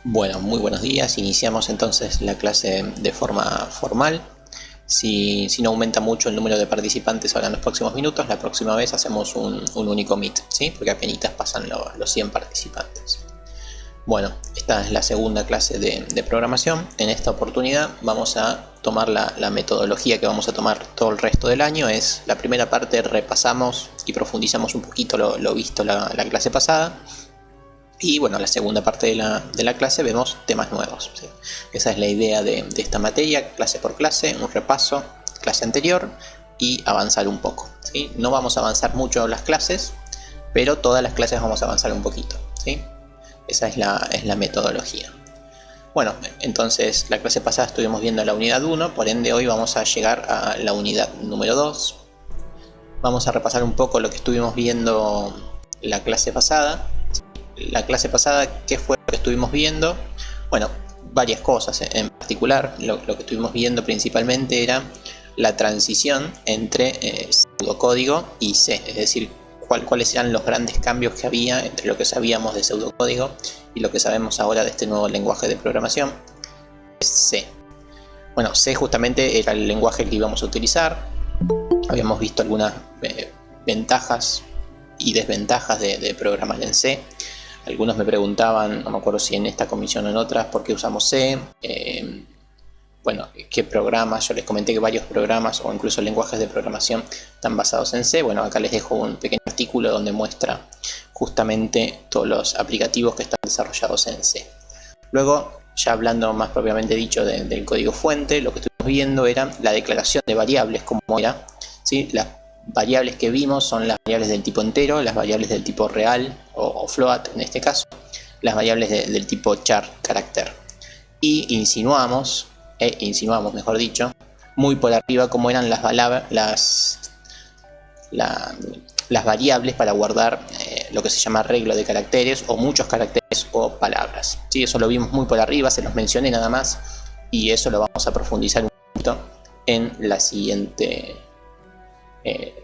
Bueno, muy buenos días. Iniciamos entonces la clase de forma formal. Si no aumenta mucho el número de participantes ahora en los próximos minutos, la próxima vez hacemos un único meet, ¿sí? Porque apenas pasan los 100 participantes. Bueno, esta es la segunda clase de programación. En esta oportunidad vamos a tomar la metodología que vamos a tomar todo el resto del año. Es la primera parte, repasamos y profundizamos un poquito lo visto la clase pasada. Y bueno, la segunda parte de la clase vemos temas nuevos, ¿sí? Esa es la idea de esta materia, clase por clase, un repaso, clase anterior y avanzar un poco, ¿sí? No vamos a avanzar mucho las clases, pero todas las clases vamos a avanzar un poquito, ¿sí? Esa es la metodología. Bueno, entonces la clase pasada estuvimos viendo la unidad 1, por ende hoy vamos a llegar a la unidad número 2. Vamos a repasar un poco lo que estuvimos viendo la clase pasada. La clase pasada, ¿qué fue lo que estuvimos viendo? Bueno, varias cosas. En particular, lo que estuvimos viendo principalmente era la transición entre pseudocódigo y C, es decir, cuáles eran los grandes cambios que había entre lo que sabíamos de pseudocódigo y lo que sabemos ahora de este nuevo lenguaje de programación, es C. Bueno, C justamente era el lenguaje que íbamos a utilizar. Habíamos visto algunas ventajas y desventajas de programar en C. Algunos me preguntaban, no me acuerdo si en esta comisión o en otras, por qué usamos C. Bueno, qué programas. Yo les comenté que varios programas o incluso lenguajes de programación están basados en C. Bueno, acá les dejo un pequeño artículo donde muestra justamente todos los aplicativos que están desarrollados en C. Luego, ya hablando más propiamente dicho del código fuente, lo que estuvimos viendo era la declaración de variables, como era, ¿sí? Las variables que vimos son las variables del tipo entero, las variables del tipo real o float en este caso, las variables del tipo char, carácter. Y insinuamos, mejor dicho, muy por arriba cómo eran las variables para guardar lo que se llama arreglo de caracteres o muchos caracteres o palabras. ¿Sí? Eso lo vimos muy por arriba, se los mencioné nada más y eso lo vamos a profundizar un poquito en la siguiente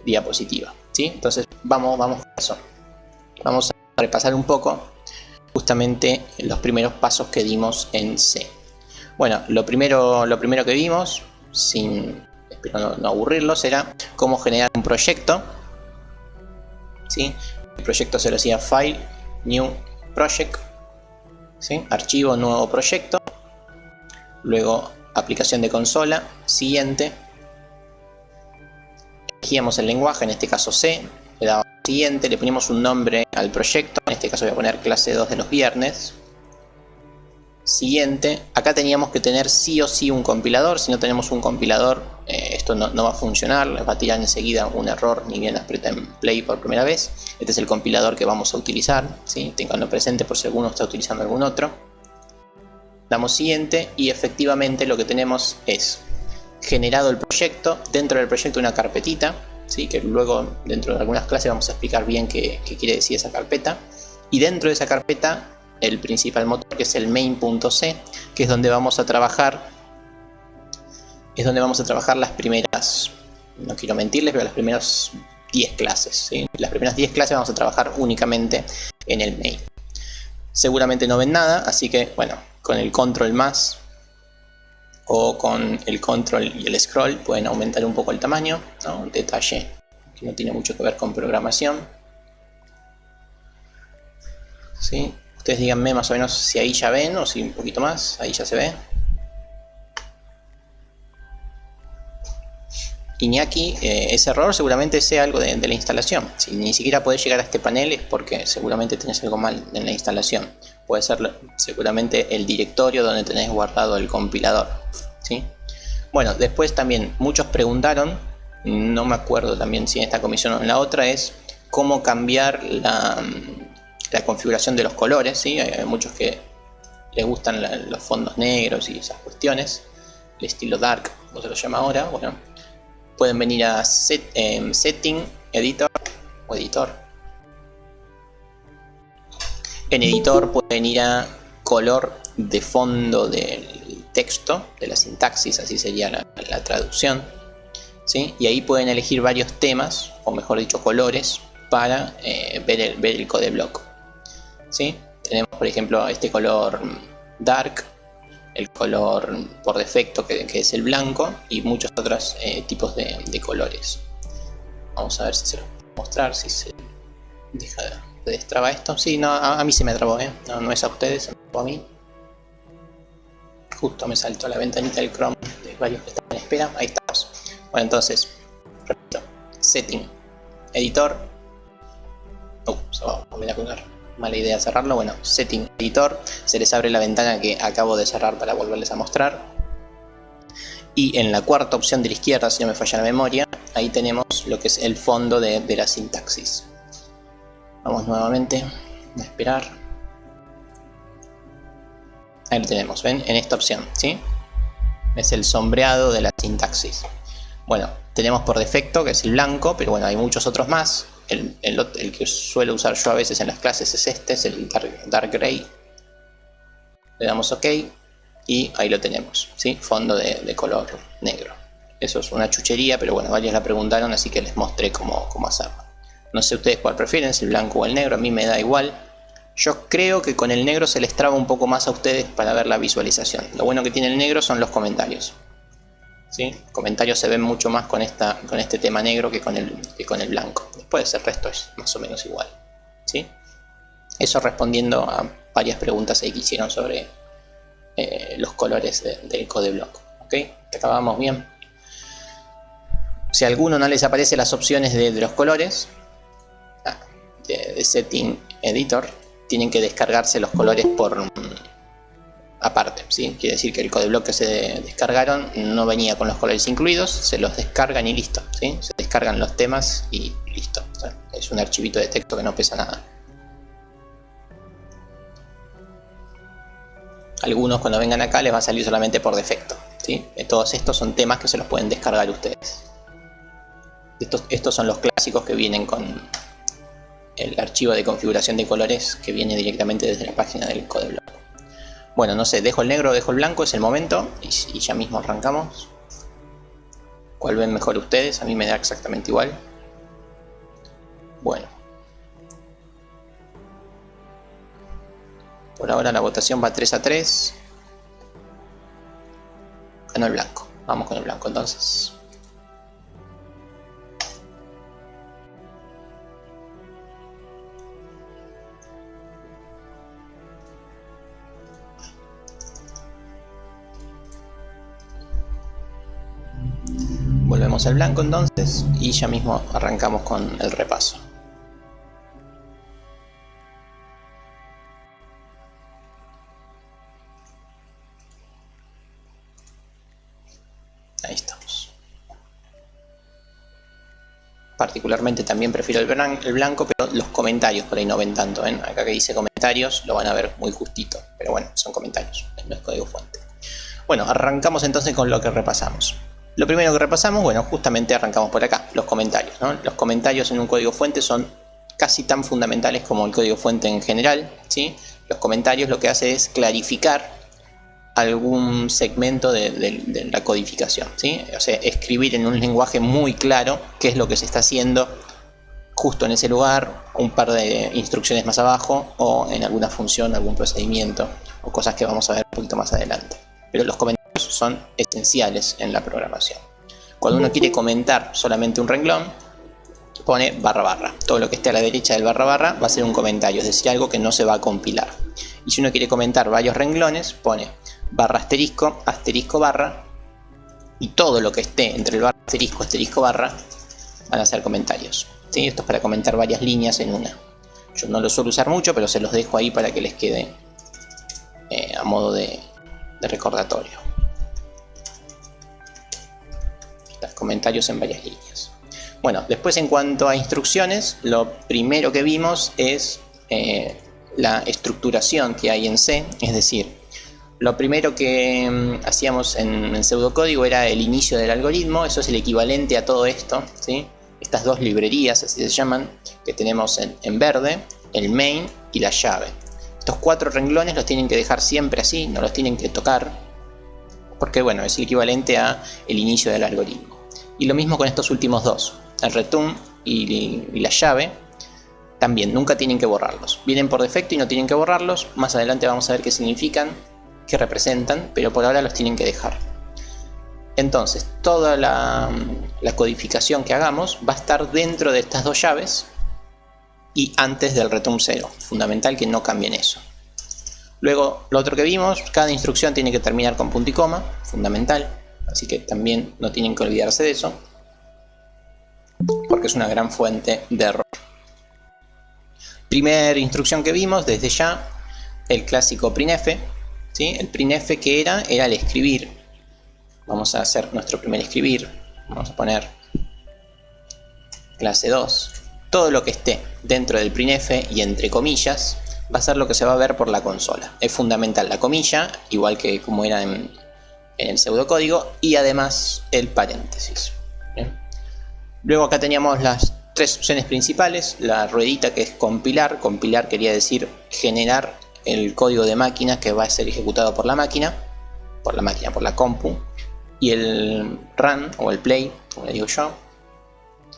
diapositiva, ¿sí? Entonces vamos con eso. Vamos a repasar un poco justamente los primeros pasos que dimos en C. Bueno, lo primero que vimos, espero no aburrirlos, era cómo generar un proyecto, ¿sí? El proyecto se lo hacía File, New Project, ¿sí? Archivo, nuevo proyecto. Luego aplicación de consola, siguiente. Elegíamos el lenguaje, en este caso C, le daba siguiente, le poníamos un nombre al proyecto, en este caso voy a poner clase 2 de los viernes. Siguiente, acá teníamos que tener sí o sí un compilador. Si no tenemos un compilador, esto no va a funcionar, les va a tirar enseguida un error ni bien aprieten play por primera vez. Este es el compilador que vamos a utilizar, ¿sí? Tenganlo presente por si alguno está utilizando algún otro. Damos siguiente y efectivamente lo que tenemos es generado el proyecto, dentro del proyecto una carpetita, ¿sí? Que luego dentro de algunas clases vamos a explicar bien qué quiere decir esa carpeta, y dentro de esa carpeta el principal motor, que es el main.c, que es donde vamos a trabajar las primeras, no quiero mentirles, pero las primeras 10 clases, ¿sí? Las primeras 10 clases vamos a trabajar únicamente en el main. Seguramente no ven nada, así que bueno, con el control más o con el control y el scroll pueden aumentar un poco el tamaño, ¿no? Un detalle que no tiene mucho que ver con programación, ¿sí? Ustedes díganme más o menos si ahí ya ven o si un poquito más, ahí ya se ve. Iñaki, ese error seguramente sea algo de la instalación. Si ni siquiera podés llegar a este panel es porque seguramente tenés algo mal en la instalación. Puede ser seguramente el directorio donde tenés guardado el compilador, ¿sí? Bueno, después también muchos preguntaron, no me acuerdo también si en esta comisión o en la otra, es cómo cambiar la configuración de los colores, ¿sí? Hay muchos que les gustan los fondos negros y esas cuestiones, el estilo dark, como se lo llama ahora. Bueno, pueden venir a Setting, Editor o Editor. En Editor pueden ir a Color de fondo del texto, de la sintaxis, así sería la traducción, ¿sí? Y ahí pueden elegir varios temas, o mejor dicho, colores, para ver el codeblock, ¿sí? Tenemos, por ejemplo, este color dark, el color por defecto que es el blanco, y muchos otros tipos de colores. Vamos a ver si se los puedo mostrar, si se deja de destraba esto. Sí, no, a mí se me trabó, no es a ustedes, se me trabó a mí. Justo me saltó la ventanita del Chrome de varios que están en espera. Ahí estamos. Bueno, entonces, repito, setting, editor. Se va a volver a colgar. Mala idea cerrarlo. Bueno, setting, editor. Se les abre la ventana que acabo de cerrar para volverles a mostrar. Y en la cuarta opción de la izquierda, si no me falla la memoria, ahí tenemos lo que es el fondo de la sintaxis. Vamos nuevamente a esperar. Ahí lo tenemos, ¿ven? En esta opción, ¿sí? Es el sombreado de la sintaxis. Bueno, tenemos por defecto que es el blanco, pero bueno, hay muchos otros más. El que suelo usar yo a veces en las clases es este, es el dark gray. Le damos OK y ahí lo tenemos, ¿sí? Fondo de color negro. Eso es una chuchería, pero bueno, varios la preguntaron, así que les mostré cómo hacerlo. No sé ustedes cuál prefieren, si el blanco o el negro, a mí me da igual. Yo creo que con el negro se les traba un poco más a ustedes para ver la visualización. Lo bueno que tiene el negro son los comentarios, ¿sí? Comentarios se ven mucho más con este tema negro que con el blanco. Después el resto es más o menos igual, ¿sí? Eso respondiendo a varias preguntas ahí que hicieron sobre los colores del codeblock. ¿Ok? Acabamos bien. Si a alguno no les aparecen las opciones de los colores de Setting Editor, tienen que descargarse los colores por aparte, ¿sí? Quiere decir que el codeblock que se descargaron no venía con los colores incluidos, se los descargan y listo, ¿sí? Se descargan los temas y listo. O sea, es un archivito de texto que no pesa nada. Algunos cuando vengan acá les va a salir solamente por defecto, ¿sí? Todos estos son temas que se los pueden descargar ustedes. Estos son los clásicos que vienen con el archivo de configuración de colores que viene directamente desde la página del codeblock. Bueno, no sé, dejo el negro o dejo el blanco, es el momento y ya mismo arrancamos. ¿Cuál ven mejor ustedes? A mí me da exactamente igual. Bueno. Por ahora la votación va 3-3. Ganó el blanco. Vamos con el blanco entonces. Volvemos al blanco entonces y ya mismo arrancamos con el repaso. Ahí estamos. Particularmente también prefiero el blanco, pero los comentarios por ahí no ven tanto, ¿ven? Acá que dice comentarios lo van a ver muy justito, pero bueno, son comentarios, no es código fuente. Bueno, arrancamos entonces con lo que repasamos. Lo primero que repasamos, bueno, justamente arrancamos por acá, los comentarios, ¿no? Los comentarios en un código fuente son casi tan fundamentales como el código fuente en general, ¿sí? Los comentarios lo que hace es clarificar algún segmento de la codificación, ¿sí? O sea, escribir en un lenguaje muy claro qué es lo que se está haciendo justo en ese lugar, un par de instrucciones más abajo, o en alguna función, algún procedimiento, o cosas que vamos a ver un poquito más adelante. Pero los comentarios son esenciales en la programación. Cuando uno quiere comentar solamente un renglón, pone barra. Todo lo que esté a la derecha del barra va a ser un comentario, es decir, algo que no se va a compilar. Y si uno quiere comentar varios renglones, pone barra asterisco barra, y todo lo que esté entre el barra asterisco barra van a ser comentarios, ¿sí? Esto es para comentar varias líneas en una. Yo no lo suelo usar mucho, pero se los dejo ahí para que les quede a modo de recordatorio. Los comentarios en varias líneas. Bueno, después en cuanto a instrucciones, lo primero que vimos es la estructuración que hay en C, es decir, lo primero que hacíamos en pseudocódigo era el inicio del algoritmo, eso es el equivalente a todo esto, ¿sí? Estas dos librerías, así se llaman, que tenemos en verde, el main y la llave. Estos 4 renglones los tienen que dejar siempre así, no los tienen que tocar, porque bueno, es el equivalente a el inicio del algoritmo. Y lo mismo con estos últimos dos, el return y la llave, también nunca tienen que borrarlos. Vienen por defecto y no tienen que borrarlos, más adelante vamos a ver qué significan, que representan, pero por ahora los tienen que dejar. Entonces, toda la codificación que hagamos va a estar dentro de estas dos llaves y antes del return 0. Fundamental que no cambien eso. Luego, lo otro que vimos, cada instrucción tiene que terminar con punto y coma, fundamental. Así que también no tienen que olvidarse de eso, porque es una gran fuente de error. Primera instrucción que vimos, desde ya, el clásico printf, ¿sí? El printf que era el escribir. Vamos a hacer nuestro primer escribir. Vamos a poner clase 2. Todo lo que esté dentro del printf y entre comillas va a ser lo que se va a ver por la consola. Es fundamental la comilla, igual que como era en el pseudocódigo, y además el paréntesis. ¿Bien? Luego acá teníamos las tres opciones principales. La ruedita, que es compilar. Compilar quería decir generar el código de máquina que va a ser ejecutado por la máquina, por la compu. Y el run o el play, como le digo yo,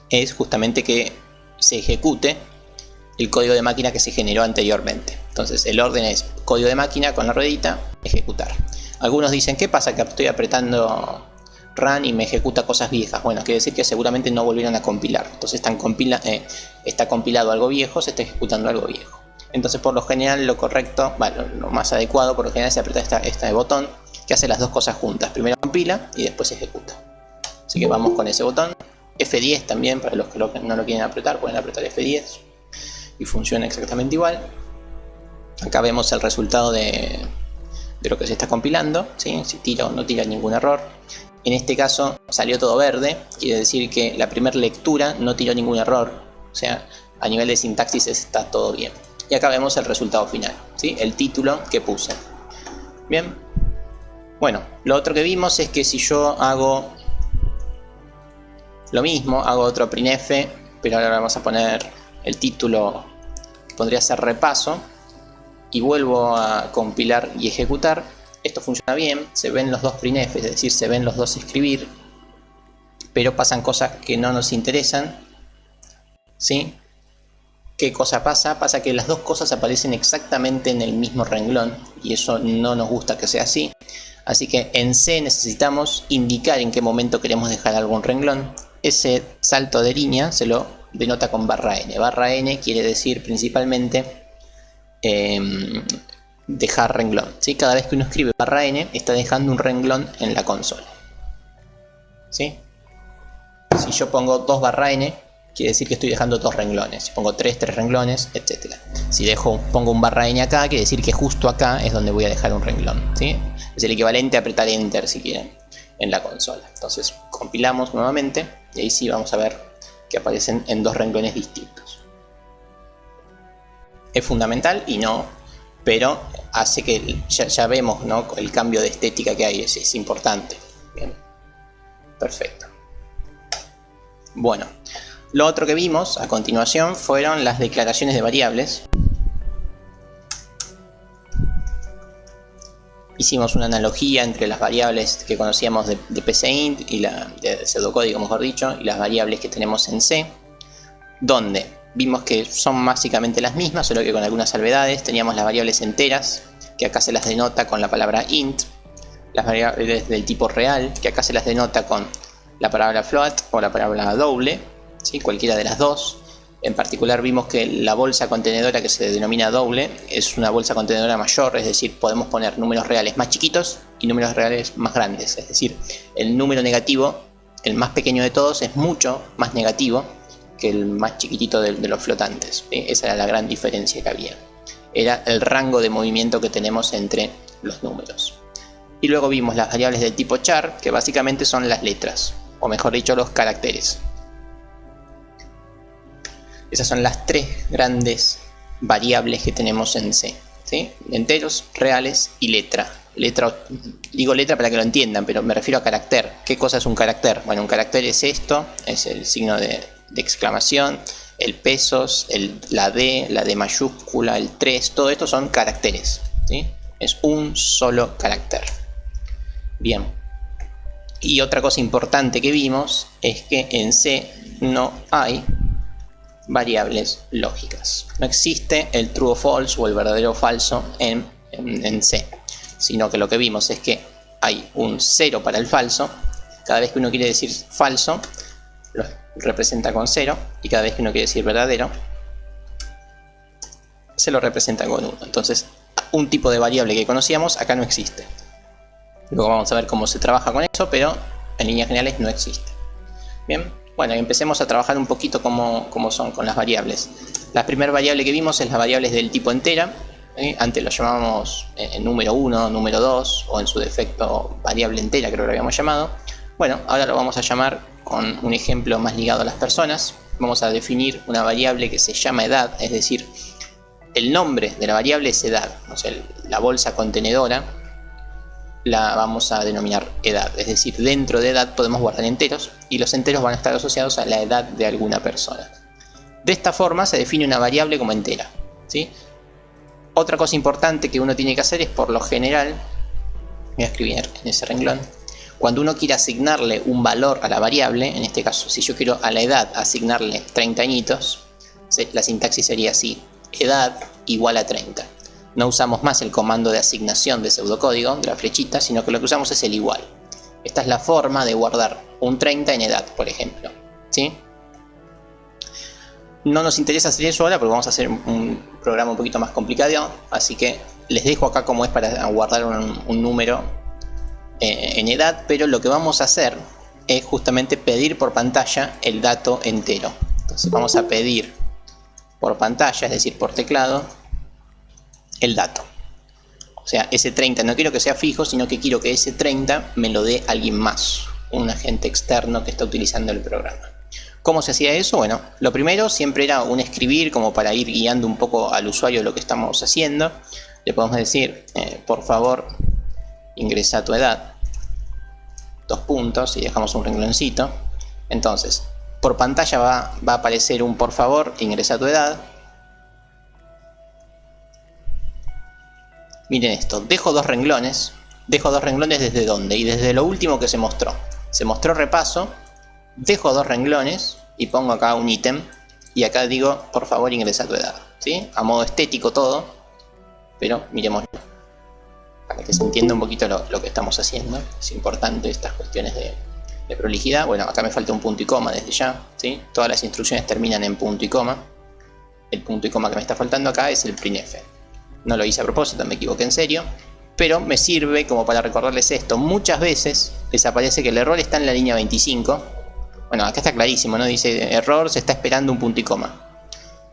es justamente que se ejecute el código de máquina que se generó anteriormente. Entonces el orden es código de máquina con la ruedita, ejecutar. Algunos dicen, ¿qué pasa que estoy apretando run y me ejecuta cosas viejas? Bueno, quiere decir que seguramente no volvieron a compilar. Entonces está compilado algo viejo, se está ejecutando algo viejo. Entonces por lo general lo correcto, bueno, lo más adecuado por lo general se aprieta este botón que hace las dos cosas juntas. Primero compila y después ejecuta. Así que vamos con ese botón. F10 también, para los que no lo quieren apretar, pueden apretar F10 y funciona exactamente igual. Acá vemos el resultado de lo que se está compilando, ¿sí? Si tira o no tira ningún error. En este caso salió todo verde, quiere decir que la primera lectura no tiró ningún error, o sea, a nivel de sintaxis está todo bien. Y acá vemos el resultado final, ¿sí? El título que puse. Bien. Bueno, lo otro que vimos es que si yo hago lo mismo, hago otro printf, pero ahora vamos a poner el título, podría ser repaso, y vuelvo a compilar y ejecutar, esto funciona bien, se ven los dos printf, es decir, se ven los dos escribir, pero pasan cosas que no nos interesan, ¿sí? ¿Qué cosa pasa? Pasa que las dos cosas aparecen exactamente en el mismo renglón, y eso no nos gusta que sea así. Así que en C necesitamos indicar en qué momento queremos dejar algún renglón. Ese salto de línea se lo denota con barra N. Barra N quiere decir principalmente dejar renglón, ¿sí? Cada vez que uno escribe barra N está dejando un renglón en la consola, ¿sí? Si yo pongo 2 barra N quiere decir que estoy dejando 2 renglones. Si pongo 3 renglones, etc. Si pongo un barra N acá, quiere decir que justo acá es donde voy a dejar un renglón, ¿sí? Es el equivalente a apretar Enter, si quieren, en la consola. Entonces compilamos nuevamente y ahí sí vamos a ver que aparecen en 2 renglones distintos. Es fundamental y no, pero hace que ya vemos, ¿no?, el cambio de estética que hay, es importante. Bien. Perfecto. Bueno, lo otro que vimos a continuación fueron las declaraciones de variables. Hicimos una analogía entre las variables que conocíamos de PCInt y de pseudocódigo, mejor dicho, y las variables que tenemos en C, donde vimos que son básicamente las mismas, solo que con algunas salvedades. Teníamos las variables enteras, que acá se las denota con la palabra int, las variables del tipo real, que acá se las denota con la palabra float o la palabra doble, ¿sí? Cualquiera de las dos. En particular vimos que la bolsa contenedora que se denomina doble es una bolsa contenedora mayor, es decir, podemos poner números reales más chiquitos y números reales más grandes. Es decir, el número negativo, el más pequeño de todos, es mucho más negativo que el más chiquitito de los flotantes. Esa era la gran diferencia que había. Era el rango de movimiento que tenemos entre los números. Y luego vimos las variables del tipo char, que básicamente son las letras, o mejor dicho, los caracteres. Esas son las 3 grandes variables que tenemos en C, ¿sí? Enteros, reales y letra. Digo letra para que lo entiendan, pero me refiero a carácter. ¿Qué cosa es un carácter? Bueno, un carácter es esto, es el signo de exclamación, el pesos, la D mayúscula, el 3, todo esto son caracteres, ¿sí? Es un solo carácter. Bien. Y otra cosa importante que vimos es que en C no hay variables lógicas. No existe el true o false o el verdadero o falso en C. sino que lo que vimos es que hay un 0 para el falso. Cada vez que uno quiere decir falso, lo representa con 0, y cada vez que uno quiere decir verdadero, se lo representa con 1. Entonces, un tipo de variable que conocíamos acá no existe. Luego vamos a ver cómo se trabaja con eso, pero en líneas generales no existe. Bien, bueno, empecemos a trabajar un poquito cómo son con las variables. La primera variable que vimos es la variable del tipo entera. Antes lo llamábamos número 1, número 2, o en su defecto variable entera, creo que lo habíamos llamado. Bueno, ahora lo vamos a llamar con un ejemplo más ligado a las personas. Vamos a definir una variable que se llama edad, es decir, el nombre de la variable es edad. O sea, la bolsa contenedora la vamos a denominar edad, es decir, dentro de edad podemos guardar enteros y los enteros van a estar asociados a la edad de alguna persona. De esta forma se define una variable como entera, ¿sí? Otra cosa importante que uno tiene que hacer es, por lo general, voy a escribir en ese renglón, cuando uno quiere asignarle un valor a la variable, en este caso, si yo quiero a la edad asignarle 30 añitos, la sintaxis sería así: edad igual a 30. No usamos más el comando de asignación de pseudocódigo, de la flechita, sino que lo que usamos es el igual. Esta es la forma de guardar un 30 en edad, por ejemplo, ¿sí? No nos interesa hacer eso ahora porque vamos a hacer un programa un poquito más complicado, así que les dejo acá cómo es para guardar un número en edad, pero lo que vamos a hacer es justamente pedir por pantalla el dato entero. Entonces vamos a pedir por pantalla, es decir, por teclado, el dato. O sea, ese 30 no quiero que sea fijo, sino que quiero que ese 30 me lo dé alguien más, un agente externo que está utilizando el programa. ¿Cómo se hacía eso? Bueno, lo primero siempre era un escribir, como para ir guiando un poco al usuario lo que estamos haciendo. Le podemos decir, por favor, ingresa tu edad, 2 puntos, y dejamos un rengloncito. Entonces, por pantalla va a aparecer un por favor, ingresa tu edad. Miren esto, dejo dos renglones. Dejo dos renglones ¿desde dónde? Y desde lo último que se mostró. Se mostró repaso, dejo dos renglones y pongo acá un ítem. Y acá digo, por favor, ingresa tu edad, ¿sí? A modo estético todo, pero miremoslo, para que se entienda un poquito lo que estamos haciendo. Es importante estas cuestiones de prolijidad. Bueno, acá me falta un punto y coma desde ya, ¿sí? Todas las instrucciones terminan en punto y coma. El punto y coma que me está faltando acá es el printf. No lo hice a propósito, me equivoqué en serio, pero me sirve como para recordarles esto. Muchas veces les aparece que el error está en la línea 25. Bueno, acá está clarísimo, ¿no? Dice error, se está esperando un punto y coma.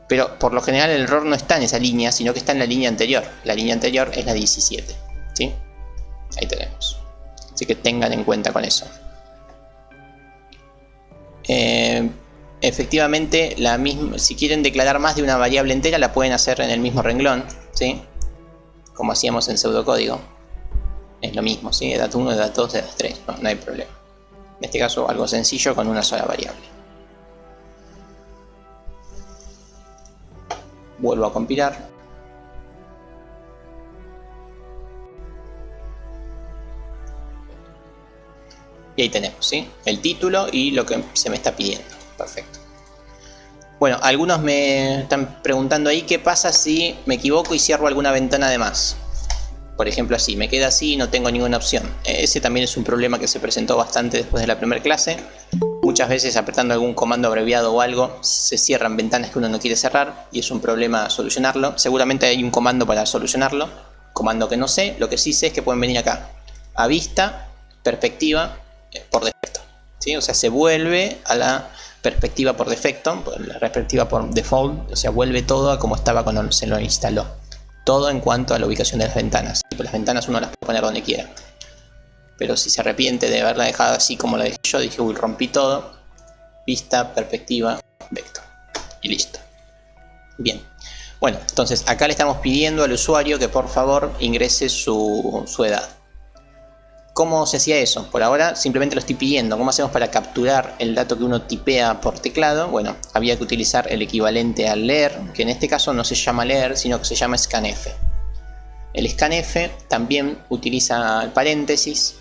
Pero por lo general el error no está en esa línea, sino que está en la línea anterior. La línea anterior es la 17, ¿sí? Ahí tenemos. Así que tengan en cuenta con eso. Efectivamente, si quieren declarar más de una variable entera, la pueden hacer en el mismo renglón, ¿sí? Como hacíamos en pseudocódigo. Es lo mismo, ¿sí? Edad 1, edad 2, edad 3, no hay problema. En este caso, algo sencillo con una sola variable. Vuelvo a compilar. Y ahí tenemos, ¿sí? El título y lo que se me está pidiendo. Perfecto. Bueno, algunos me están preguntando ahí qué pasa si me equivoco y cierro alguna ventana de más. Por ejemplo, así, me queda así y no tengo ninguna opción. Ese también es un problema que se presentó bastante después de la primera clase. Muchas veces apretando algún comando abreviado o algo, se cierran ventanas que uno no quiere cerrar y es un problema solucionarlo. Seguramente hay un comando para solucionarlo, comando que no sé. Lo que sí sé es que pueden venir acá, a vista, perspectiva, por defecto, ¿sí? O sea, se vuelve a la perspectiva por defecto, la perspectiva por default, o sea, vuelve todo a como estaba cuando se lo instaló. Todo en cuanto a la ubicación de las ventanas. Las ventanas uno las puede poner donde quiera. Pero si se arrepiente de haberla dejado así como la dejé yo, dije, uy, rompí todo. Vista, perspectiva, vector. Y listo. Bien. Bueno, entonces acá le estamos pidiendo al usuario que por favor ingrese su edad. ¿Cómo se hacía eso? Por ahora simplemente lo estoy pidiendo. ¿Cómo hacemos para capturar el dato que uno tipea por teclado? Bueno, había que utilizar el equivalente al leer, que en este caso no se llama leer, sino que se llama scanf. El scanf también utiliza el paréntesis.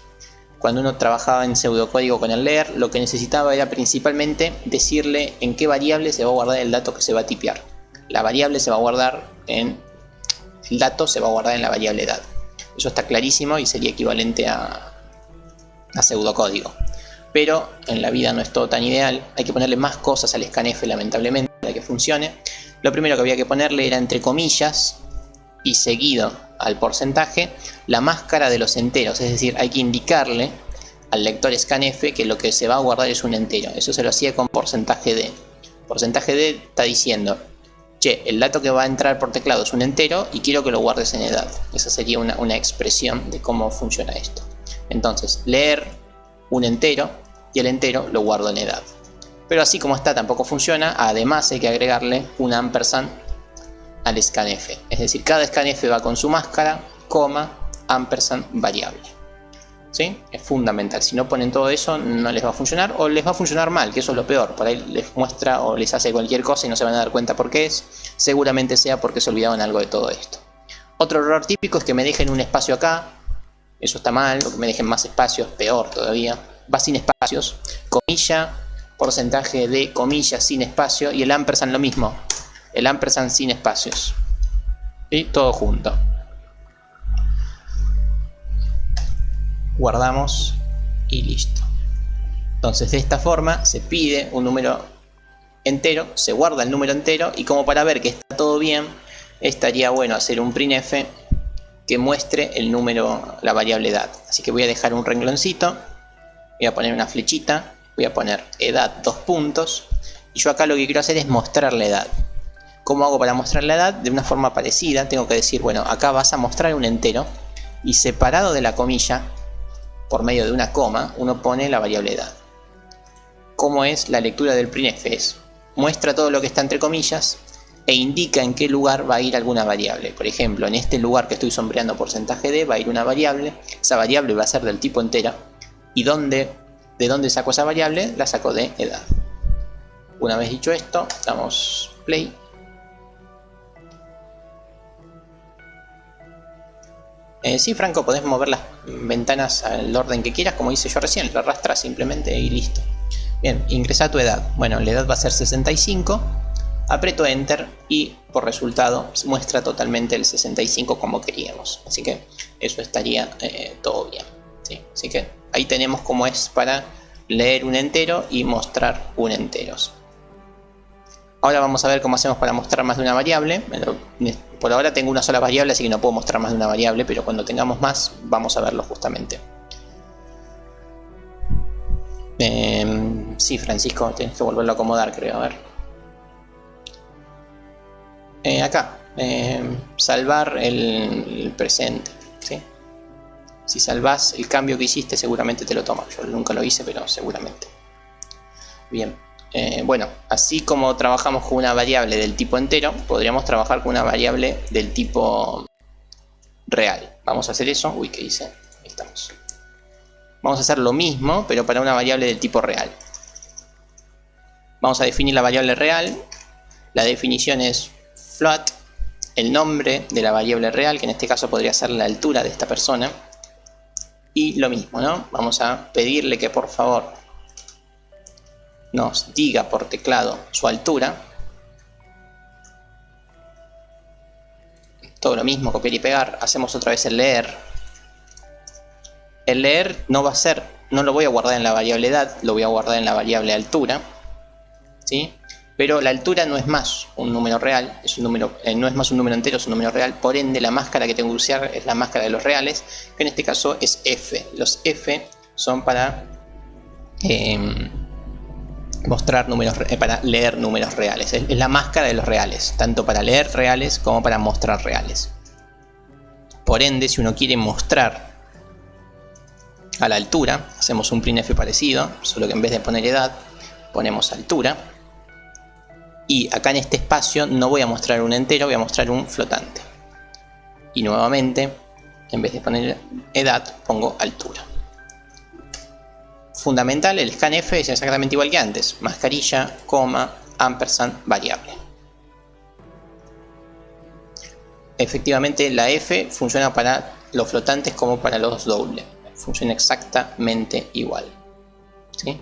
Cuando uno trabajaba en pseudocódigo con el leer, lo que necesitaba era principalmente decirle en qué variable se va a guardar el dato que se va a tipear. La variable se va a guardar en... El dato se va a guardar en la variable edad. Eso está clarísimo y sería equivalente a pseudocódigo. Pero en la vida no es todo tan ideal, hay que ponerle más cosas al scanf lamentablemente para que funcione. Lo primero que había que ponerle era entre comillas y seguido al porcentaje la máscara de los enteros, es decir, hay que indicarle al lector scanf que lo que se va a guardar es un entero. Eso se lo hacía con porcentaje D. Porcentaje D está diciendo, che, el dato que va a entrar por teclado es un entero y quiero que lo guardes en edad. Esa sería una expresión de cómo funciona esto. Entonces, leer un entero y el entero lo guardo en edad. Pero así como está tampoco funciona, además hay que agregarle un ampersand al scanf. Es decir, cada scanf va con su máscara, coma, ampersand variable. ¿Sí? Es fundamental. Si no ponen todo eso, no les va a funcionar o les va a funcionar mal, que eso es lo peor. Por ahí les muestra o les hace cualquier cosa y no se van a dar cuenta por qué es. Seguramente sea porque se olvidaron algo de todo esto. Otro error típico es que me dejen un espacio acá. Eso está mal. O que me dejen más espacios, peor todavía. Va sin espacios. Comilla, porcentaje de comillas sin espacio. Y el ampersand lo mismo. El ampersand sin espacios. Y todo junto. Guardamos y listo. Entonces de esta forma se pide un número entero, se guarda el número entero y como para ver que está todo bien, estaría bueno hacer un printf que muestre el número, la variable edad. Así que voy a dejar un rengloncito, voy a poner una flechita, voy a poner edad 2 puntos y yo acá lo que quiero hacer es mostrar la edad. ¿Cómo hago para mostrar la edad? De una forma parecida, tengo que decir, bueno, acá vas a mostrar un entero y separado de la comilla, por medio de una coma, uno pone la variable edad. ¿Cómo es la lectura del printf? Es, muestra todo lo que está entre comillas e indica en qué lugar va a ir alguna variable. Por ejemplo, en este lugar que estoy sombreando porcentaje D va a ir una variable. Esa variable va a ser del tipo entera. ¿Y de dónde saco esa variable? La saco de edad. Una vez dicho esto, damos play. Sí, Franco, podés mover las ventanas al orden que quieras, como hice yo recién, lo arrastras simplemente y listo. Bien, ingresa tu edad. Bueno, la edad va a ser 65, aprieto Enter y por resultado muestra totalmente el 65 como queríamos. Así que eso estaría todo bien. ¿Sí? Así que ahí tenemos cómo es para leer un entero y mostrar un entero. Ahora vamos a ver cómo hacemos para mostrar más de una variable. Por ahora tengo una sola variable, así que no puedo mostrar más de una variable, pero cuando tengamos más vamos a verlo justamente. Sí, Francisco, tienes que volverlo a acomodar, creo. A ver. Acá, salvar el presente. ¿Sí? Si salvas el cambio que hiciste, seguramente te lo toma. Yo nunca lo hice, pero seguramente. Bien. Bueno, así como trabajamos con una variable del tipo entero, podríamos trabajar con una variable del tipo real. Vamos a hacer eso. Uy, ¿qué hice? Ahí estamos. Vamos a hacer lo mismo, pero para una variable del tipo real. Vamos a definir la variable real. La definición es float, el nombre de la variable real, que en este caso podría ser la altura de esta persona. Y lo mismo, ¿no? Vamos a pedirle que por favor nos diga por teclado su altura. Todo lo mismo, copiar y pegar. Hacemos otra vez el leer. El leer no va a ser, no lo voy a guardar en la variable edad, lo voy a guardar en la variable altura. ¿Sí? Pero la altura no es más un número real, es un número, no es más un número entero, es un número real. Por ende, la máscara que tengo que usar es la máscara de los reales, que en este caso es F. Los F son para mostrar números, para leer números reales. Es la máscara de los reales, tanto para leer reales como para mostrar reales. Por ende, si uno quiere mostrar a la altura, hacemos un printf parecido, solo que en vez de poner edad, ponemos altura. Y acá en este espacio no voy a mostrar un entero, voy a mostrar un flotante. Y nuevamente, en vez de poner edad, pongo altura. Fundamental, el scanf es exactamente igual que antes. Mascarilla, coma, ampersand, variable. Efectivamente, la F funciona para los flotantes como para los dobles. Funciona exactamente igual. ¿Sí?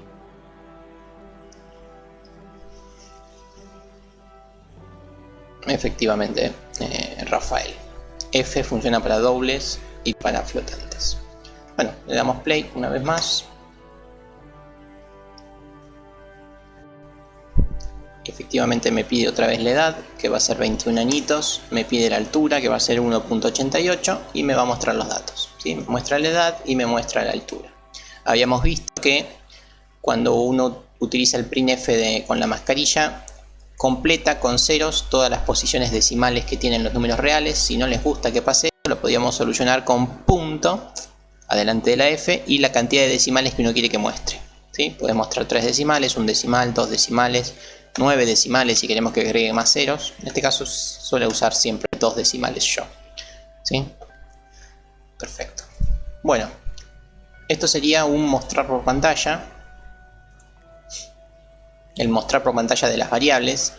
Efectivamente, Rafael. F funciona para dobles y para flotantes. Bueno, le damos play una vez más. Efectivamente me pide otra vez la edad, que va a ser 21 añitos, me pide la altura, que va a ser 1.88, y me va a mostrar los datos, ¿sí? Me muestra la edad y me muestra la altura. Habíamos visto que cuando uno utiliza el printf con la mascarilla, completa con ceros todas las posiciones decimales que tienen los números reales. Si no les gusta que pase eso, lo podríamos solucionar con punto adelante de la f y la cantidad de decimales que uno quiere que muestre, ¿sí? Puede mostrar 3 decimales, 1 decimal, 2 decimales, 9 decimales si queremos que agregue más ceros. En este caso suele usar siempre 2 decimales yo, ¿sí? Perfecto. Bueno, esto sería un mostrar por pantalla. El mostrar por pantalla de las variables.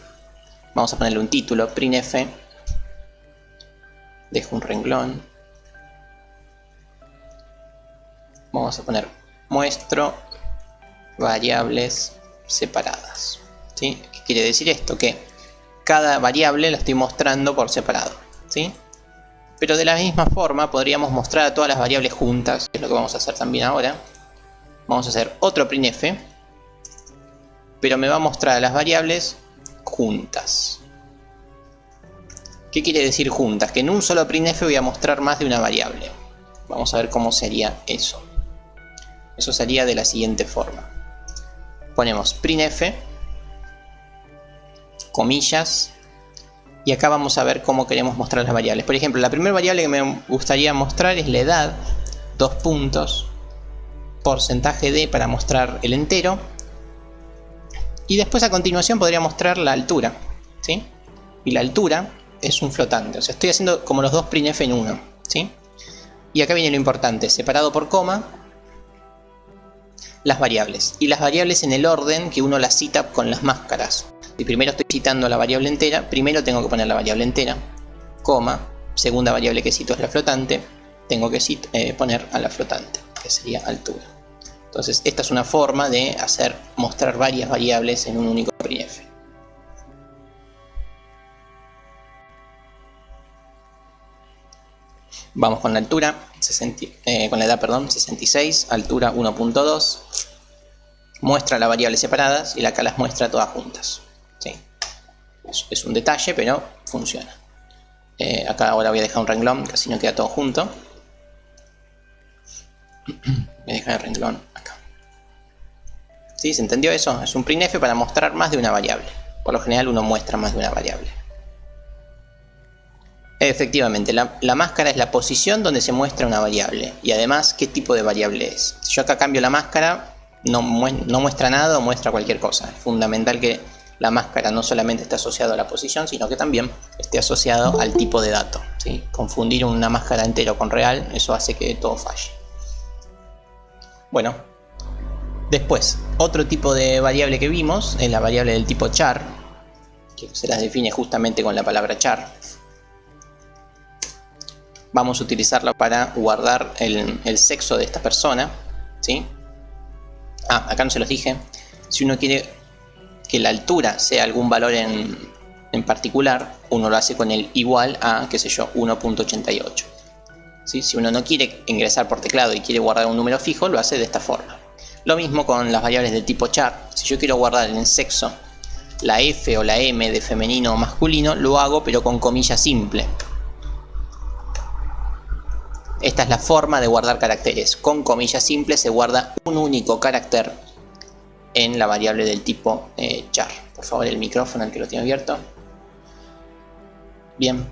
Vamos a ponerle un título, printf. Dejo un renglón. Vamos a poner muestro variables separadas, ¿sí? ¿Qué quiere decir esto? Que cada variable la estoy mostrando por separado, ¿sí? Pero de la misma forma podríamos mostrar a todas las variables juntas, que es lo que vamos a hacer también ahora. Vamos a hacer otro printf, pero me va a mostrar a las variables juntas. ¿Qué quiere decir juntas? Que en un solo printf voy a mostrar más de una variable. Vamos a ver cómo sería eso. Eso sería de la siguiente forma. Ponemos printf, comillas, y acá vamos a ver cómo queremos mostrar las variables. Por ejemplo, la primera variable que me gustaría mostrar es la edad, 2 puntos, porcentaje de para mostrar el entero, y después a continuación podría mostrar la altura, ¿sí? Y la altura es un flotante, o sea, estoy haciendo como los dos printf en uno, ¿sí? Y acá viene lo importante, separado por coma, las variables. Y las variables en el orden que uno las cita con las máscaras. Si primero estoy citando la variable entera, primero tengo que poner la variable entera, coma, segunda variable que cito es la flotante, tengo que poner a la flotante, que sería altura. Entonces esta es una forma de mostrar varias variables en un único printf. Vamos con la altura, con la edad, perdón, 66, altura 1.2, muestra las variables separadas y acá las muestra todas juntas, ¿sí? Es un detalle, pero funciona. Acá ahora voy a dejar un renglón, casi no queda todo junto. Voy a dejar el renglón acá. ¿Sí? ¿Se entendió eso? Es un printf para mostrar más de una variable. Por lo general uno muestra más de una variable. Efectivamente, la máscara es la posición donde se muestra una variable. Y además, ¿qué tipo de variable es? Si yo acá cambio la máscara, no muestra nada o muestra cualquier cosa. Es fundamental que la máscara no solamente esté asociado a la posición, sino que también esté asociado al tipo de dato, ¿sí? Confundir una máscara entero con real, eso hace que todo falle. Bueno, después, otro tipo de variable que vimos es la variable del tipo char, que se las define justamente con la palabra char. Vamos a utilizarla para guardar el sexo de esta persona, ¿sí? Acá no se los dije. Si uno quiere que la altura sea algún valor en particular, uno lo hace con el igual a, qué sé yo, 1.88. ¿Sí? Si uno no quiere ingresar por teclado y quiere guardar un número fijo, lo hace de esta forma. Lo mismo con las variables del tipo char. Si yo quiero guardar en sexo la F o la M de femenino o masculino, lo hago pero con comilla simple. Esta es la forma de guardar caracteres. Con comillas simples se guarda un único carácter en la variable del tipo char. Por favor, el micrófono al que lo tiene abierto. Bien.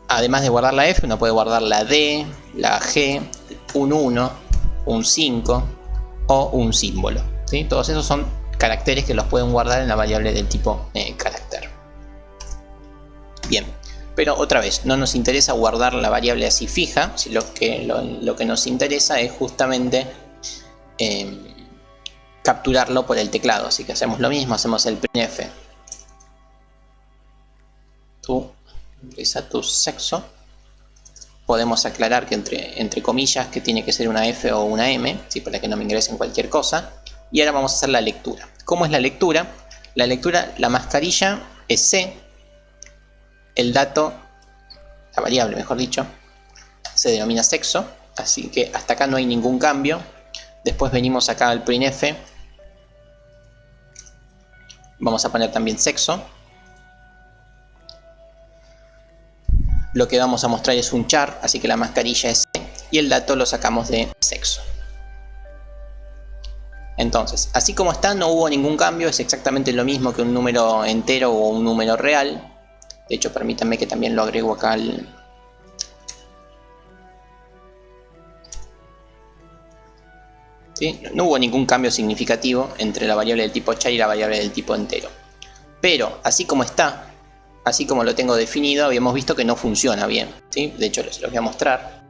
Además de guardar la F, uno puede guardar la D, la G, un 1, un 5 o un símbolo, ¿sí? Todos esos son caracteres que los pueden guardar en la variable del tipo carácter. Bien. Pero otra vez, no nos interesa guardar la variable así fija, si lo que nos interesa es justamente capturarlo por el teclado. Así que hacemos lo mismo, hacemos el printf. Utiliza tu sexo. Podemos aclarar que entre comillas que tiene que ser una F o una M, ¿sí? Para que no me ingresen cualquier cosa. Y ahora vamos a hacer la lectura. ¿Cómo es la lectura? La lectura, la mascarilla es C. El dato, la variable mejor dicho, se denomina sexo, así que hasta acá no hay ningún cambio. Después venimos acá al printf, vamos a poner también sexo. Lo que vamos a mostrar es un char, así que la mascarilla es C, y el dato lo sacamos de sexo. Entonces, así como está, no hubo ningún cambio, es exactamente lo mismo que un número entero o un número real. De hecho, permítanme que también lo agrego acá al... ¿Sí? No hubo ningún cambio significativo entre la variable del tipo char y la variable del tipo entero. Pero, así como está, así como lo tengo definido, habíamos visto que no funciona bien, ¿sí? De hecho, les lo voy a mostrar.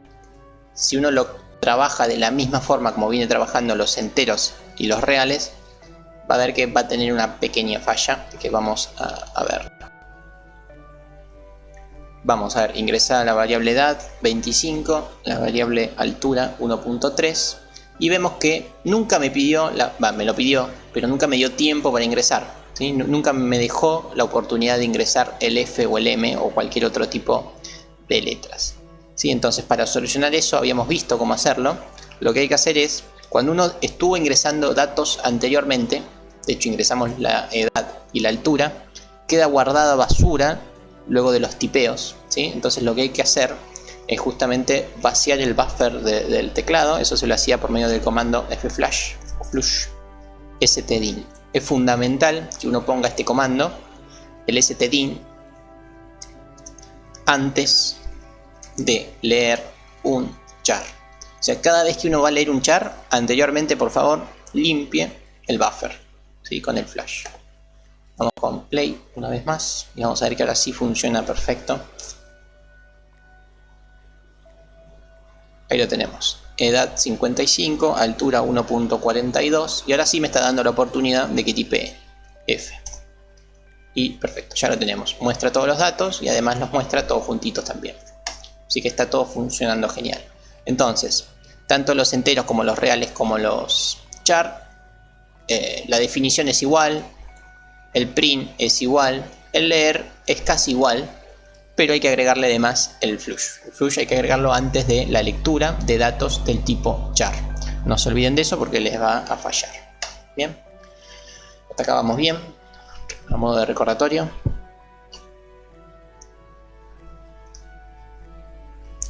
Si uno lo trabaja de la misma forma como viene trabajando los enteros y los reales, va a ver que va a tener una pequeña falla que vamos a ver. Vamos a ver, ingresar la variable edad 25, la variable altura 1.3 y vemos que nunca me pidió, me lo pidió, pero nunca me dio tiempo para ingresar, ¿sí? Nunca me dejó la oportunidad de ingresar el F o el M o cualquier otro tipo de letras. ¿Sí? Entonces, para solucionar eso habíamos visto cómo hacerlo. Lo que hay que hacer es, cuando uno estuvo ingresando datos anteriormente, de hecho ingresamos la edad y la altura, queda guardada basura luego de los tipeos, ¿sí? Entonces lo que hay que hacer es justamente vaciar el buffer del teclado. Eso se lo hacía por medio del comando fflash o flush stdin. Es fundamental que uno ponga este comando, el stdin, antes de leer un char. O sea, cada vez que uno va a leer un char, anteriormente, por favor, limpie el buffer, ¿sí? Con el flash. Vamos con play una vez más y vamos a ver que ahora sí funciona perfecto. Ahí lo tenemos. Edad 55, altura 1.42 y ahora sí me está dando la oportunidad de que tipee F. Y perfecto, ya lo tenemos. Muestra todos los datos y además los muestra todos juntitos también. Así que está todo funcionando genial. Entonces, tanto los enteros como los reales como los char, la definición es igual, el print es igual, el leer es casi igual, pero hay que agregarle además el flush. El flush hay que agregarlo antes de la lectura de datos del tipo char. No se olviden de eso porque les va a fallar. Bien, hasta acá vamos bien. A modo de recordatorio.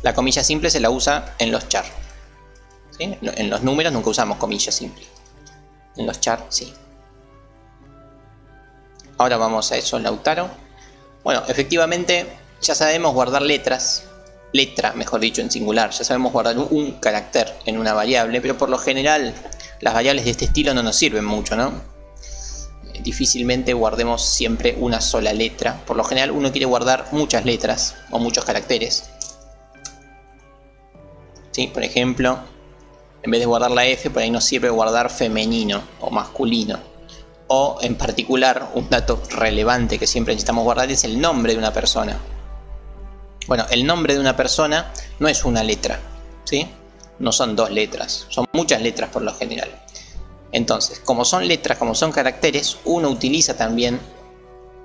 La comilla simple se la usa en los char, ¿sí? En los números nunca usamos comilla simple. En los char sí. Ahora vamos a eso, Lautaro. Bueno, efectivamente ya sabemos guardar letras. Letra, mejor dicho, en singular. Ya sabemos guardar un carácter en una variable, pero por lo general las variables de este estilo no nos sirven mucho, ¿no? Difícilmente guardemos siempre una sola letra. Por lo general uno quiere guardar muchas letras o muchos caracteres. ¿Sí? Por ejemplo, en vez de guardar la F, por ahí nos sirve guardar femenino o masculino. O en particular, un dato relevante que siempre necesitamos guardar es el nombre de una persona. Bueno, el nombre de una persona no es una letra, ¿sí? No son dos letras, son muchas letras por lo general. Entonces, como son letras, como son caracteres, uno utiliza también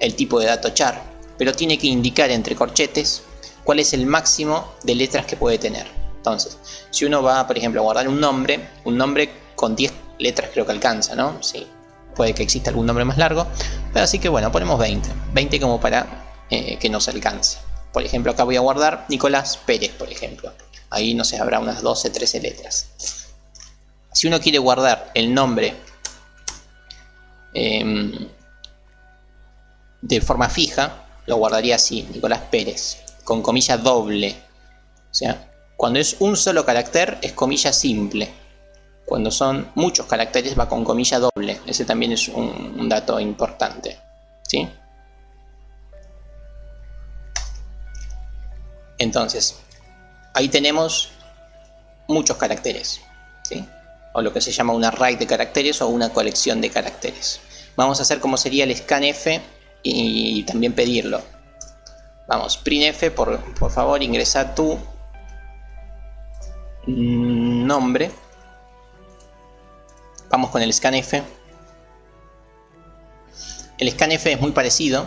el tipo de dato char, pero tiene que indicar entre corchetes cuál es el máximo de letras que puede tener. Entonces, si uno va, por ejemplo, a guardar un nombre con 10 letras creo que alcanza, ¿no? Sí, puede que exista algún nombre más largo, pero así que bueno, ponemos 20 como para que nos alcance. Por ejemplo, acá voy a guardar Nicolás Pérez, por ejemplo. Ahí, no sé, habrá unas 12, 13 letras. Si uno quiere guardar el nombre de forma fija, lo guardaría así, Nicolás Pérez, con comilla doble. O sea, cuando es un solo carácter es comilla simple. Cuando son muchos caracteres va con comilla doble. Ese también es un dato importante, ¿sí? Entonces, ahí tenemos muchos caracteres, ¿sí? O lo que se llama un array de caracteres o una colección de caracteres. Vamos a hacer como sería el scanf y también pedirlo. Vamos, printf, por favor, ingresa tu nombre. Vamos con el scanf. El scanf es muy parecido.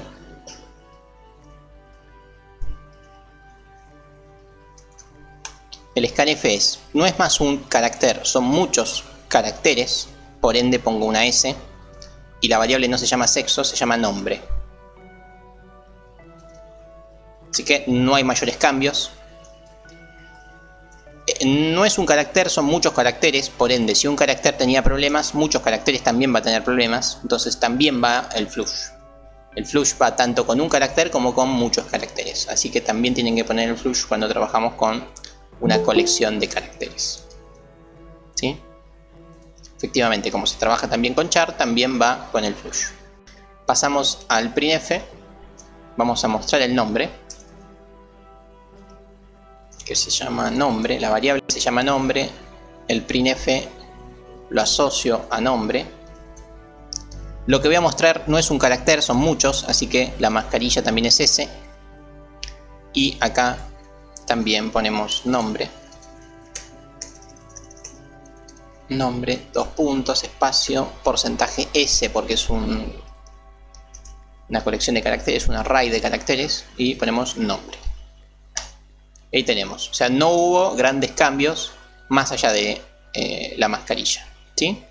el scanf no es más un carácter, son muchos caracteres, por ende pongo una S, y la variable no se llama sexo, se llama nombre. Así que no hay mayores cambios. No es un carácter, son muchos caracteres, por ende, si un carácter tenía problemas, muchos caracteres también va a tener problemas, entonces también va el flush. El flush va tanto con un carácter como con muchos caracteres, así que también tienen que poner el flush cuando trabajamos con una colección de caracteres. ¿Sí? Efectivamente, como se trabaja también con char, también va con el flush. Pasamos al printf, vamos a mostrar el nombre, que se llama nombre, la variable se llama nombre, el printf lo asocio a nombre. Lo que voy a mostrar no es un carácter, son muchos, así que la mascarilla también es S. Y acá también ponemos nombre. Nombre, dos puntos, espacio, porcentaje S, porque es una colección de caracteres, un array de caracteres, y ponemos nombre. Ahí tenemos, o sea, no hubo grandes cambios más allá de la mascarilla, ¿sí?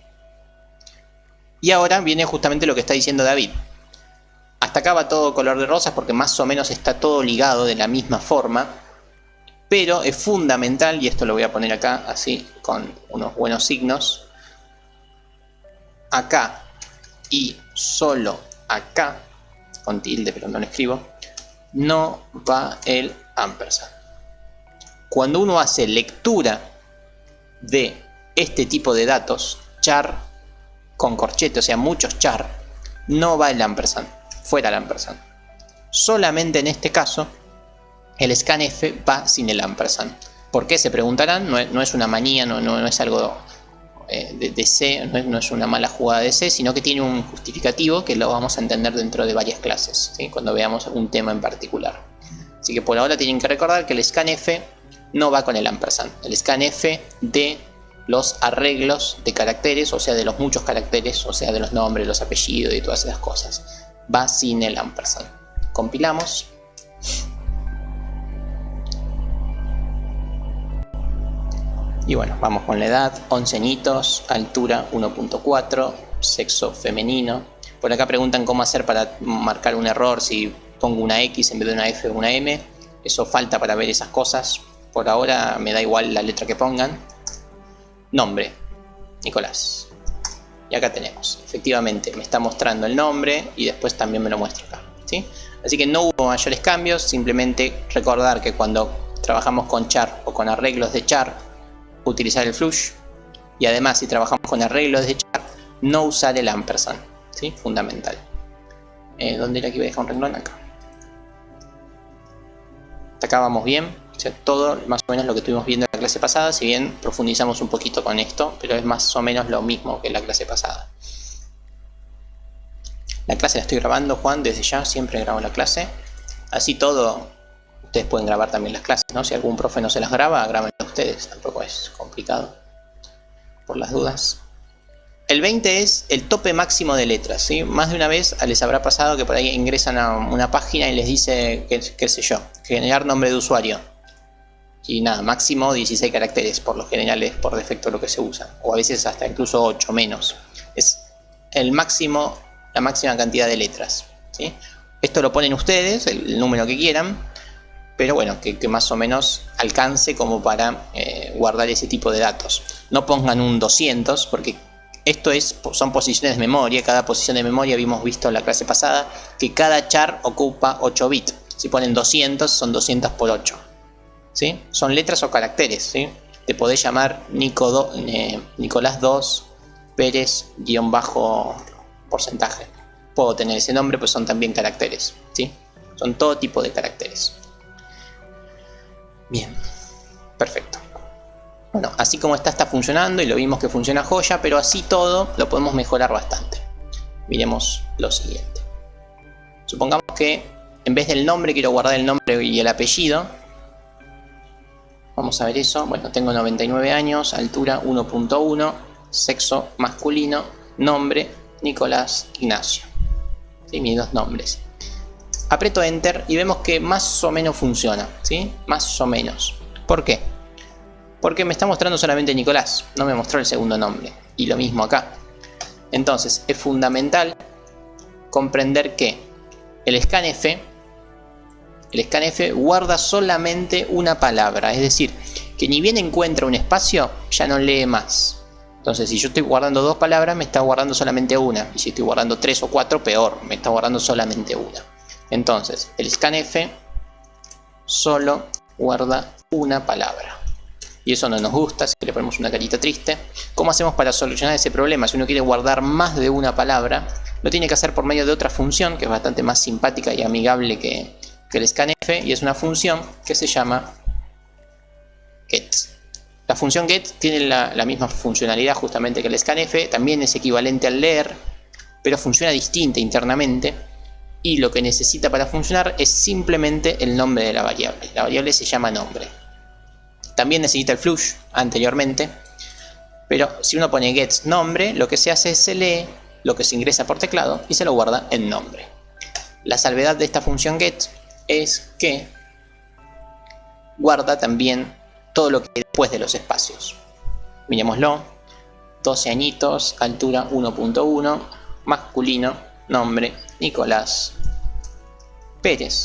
Y ahora viene justamente lo que está diciendo David. Hasta acá va todo color de rosas porque más o menos está todo ligado de la misma forma, pero es fundamental, y esto lo voy a poner acá así con unos buenos signos, acá y solo acá, con tilde pero no lo escribo, no va el ampersand. Cuando uno hace lectura de este tipo de datos, char con corchete, o sea muchos char, no va el ampersand, fuera el ampersand. Solamente en este caso el scanf va sin el ampersand. ¿Por qué? Se preguntarán, no es una manía, no es algo de C, no es una mala jugada de C, sino que tiene un justificativo que lo vamos a entender dentro de varias clases, ¿sí? Cuando veamos un tema en particular. Así que por ahora tienen que recordar que el scanf no va con el ampersand. El scanf de los arreglos de caracteres, o sea de los muchos caracteres, o sea de los nombres, los apellidos y todas esas cosas, va sin el ampersand. Compilamos. Y bueno, vamos con la edad, 11 añitos, altura 1.4, sexo femenino. Por acá preguntan cómo hacer para marcar un error si pongo una X en vez de una F o una M. Eso falta para ver esas cosas. Por ahora me da igual la letra que pongan. Nombre, Nicolás. Y acá tenemos, efectivamente me está mostrando el nombre y después también me lo muestra acá, ¿sí? Así que no hubo mayores cambios, simplemente recordar que cuando trabajamos con char o con arreglos de char, utilizar el flush, y además si trabajamos con arreglos de char, no usar el ampersand, ¿sí? Fundamental. ¿Dónde era que iba a dejar un renglón? Acá. Hasta acá vamos bien, o sea, todo más o menos lo que estuvimos viendo en la clase pasada, si bien profundizamos un poquito con esto, pero es más o menos lo mismo que la clase pasada. La clase la estoy grabando, Juan, desde ya, siempre grabo la clase. Así todo, ustedes pueden grabar también las clases, ¿no? Si algún profe no se las graba, grábenlo ustedes, tampoco es complicado, por las dudas. El 20 es el tope máximo de letras, ¿sí? Más de una vez les habrá pasado que por ahí ingresan a una página y les dice, qué sé yo, generar nombre de usuario. Y nada, máximo 16 caracteres, por lo general es por defecto lo que se usa. O a veces hasta incluso 8 menos. Es el máximo, la máxima cantidad de letras, ¿sí? Esto lo ponen ustedes, el número que quieran, pero bueno, que más o menos alcance como para guardar ese tipo de datos. No pongan un 200 porque esto son posiciones de memoria. Cada posición de memoria habíamos visto en la clase pasada que cada char ocupa 8 bits. Si ponen 200 son 200 por 8, ¿sí? Son letras o caracteres, ¿sí? Te podés llamar Nicolás 2 Pérez _porcentaje. Puedo tener ese nombre, pues son también caracteres, ¿sí? Son todo tipo de caracteres. Bien, perfecto. Bueno, así como está funcionando y lo vimos que funciona joya, pero así todo lo podemos mejorar bastante. Miremos lo siguiente. Supongamos que en vez del nombre quiero guardar el nombre y el apellido. Vamos a ver eso. Bueno, tengo 99 años, altura 1.1, sexo masculino, nombre Nicolás Ignacio. ¿Sí? Mis dos nombres. Aprieto Enter y vemos que más o menos funciona, ¿sí? Más o menos. ¿Por qué? Porque me está mostrando solamente Nicolás, no me mostró el segundo nombre. Y lo mismo acá. Entonces es fundamental comprender que el scanf guarda solamente una palabra. Es decir, que ni bien encuentra un espacio, ya no lee más. Entonces si yo estoy guardando dos palabras, me está guardando solamente una. Y si estoy guardando 3 o 4, peor, me está guardando solamente una. Entonces el scanf solo guarda una palabra. Y eso no nos gusta, si le ponemos una carita triste. ¿Cómo hacemos para solucionar ese problema? Si uno quiere guardar más de una palabra, lo tiene que hacer por medio de otra función que es bastante más simpática y amigable que el scanf, y es una función que se llama get. La función get tiene la misma funcionalidad justamente que el scanf, también es equivalente al leer, pero funciona distinta internamente, y lo que necesita para funcionar es simplemente el nombre de la variable. La variable se llama nombre. También necesita el flush anteriormente, pero si uno pone get nombre, lo que se hace es se lee lo que se ingresa por teclado y se lo guarda en nombre. La salvedad de esta función get es que guarda también todo lo que hay después de los espacios. Mirémoslo: 12 añitos, altura 1.1, masculino, nombre Nicolás Pérez.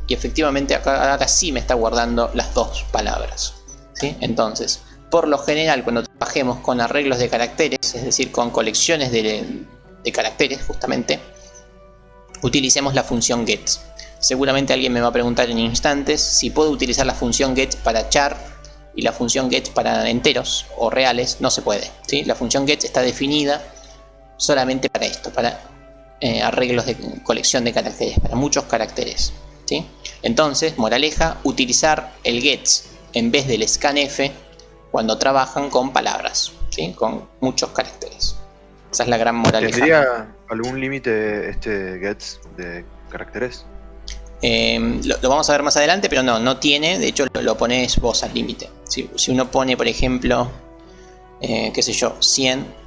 Y efectivamente acá sí me está guardando las dos palabras, ¿sí? Entonces, por lo general, cuando trabajemos con arreglos de caracteres, es decir, con colecciones de caracteres justamente, utilicemos la función get. Seguramente alguien me va a preguntar en instantes si puedo utilizar la función get para char y la función get para enteros o reales. No se puede, ¿sí? La función get está definida solamente para esto, para arreglos de colección de caracteres, para muchos caracteres, ¿sí? Entonces, moraleja, utilizar el get en vez del scanf cuando trabajan con palabras, ¿sí? Con muchos caracteres. Esa es la gran moraleja. ¿Tendría algún límite este get de caracteres? Lo vamos a ver más adelante, pero no tiene. De hecho, lo pones vos al límite. Si uno pone, por ejemplo, qué sé yo, 100,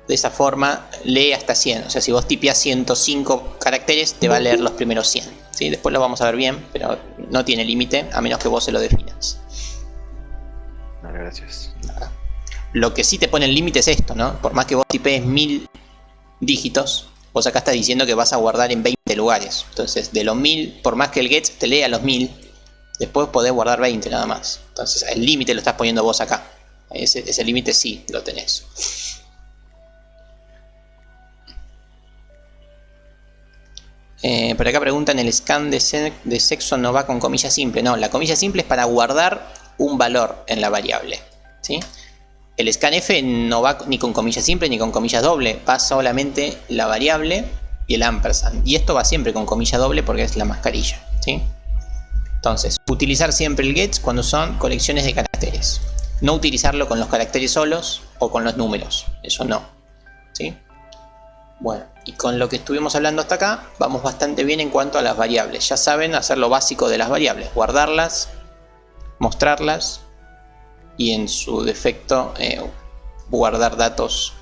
de esa forma lee hasta 100. O sea, si vos tipeás 105 caracteres, te va a leer los primeros 100, ¿sí? Después lo vamos a ver bien, pero no tiene límite a menos que vos se lo definas. Vale, gracias. Lo que sí te pone el límite es esto, ¿no? Por más que vos tipees 1000 dígitos, vos acá estás diciendo que vas a guardar en 20 lugares. Entonces, de los 1000, por más que el get te lea los 1000, después podés guardar 20 nada más. Entonces, el límite lo estás poniendo vos acá. Ese límite sí lo tenés. Por acá preguntan, el scan de sexo no va con comilla simple. No, la comilla simple es para guardar un valor en la variable, ¿sí? El scanf no va ni con comilla simple ni con comilla doble, va solamente la variable y el ampersand. Y esto va siempre con comilla doble porque es la mascarilla, ¿sí? Entonces, utilizar siempre el get cuando son colecciones de caracteres. No utilizarlo con los caracteres solos o con los números, eso no, ¿sí? Bueno, y con lo que estuvimos hablando hasta acá, vamos bastante bien en cuanto a las variables. Ya saben hacer lo básico de las variables: guardarlas, mostrarlas y en su defecto guardar datos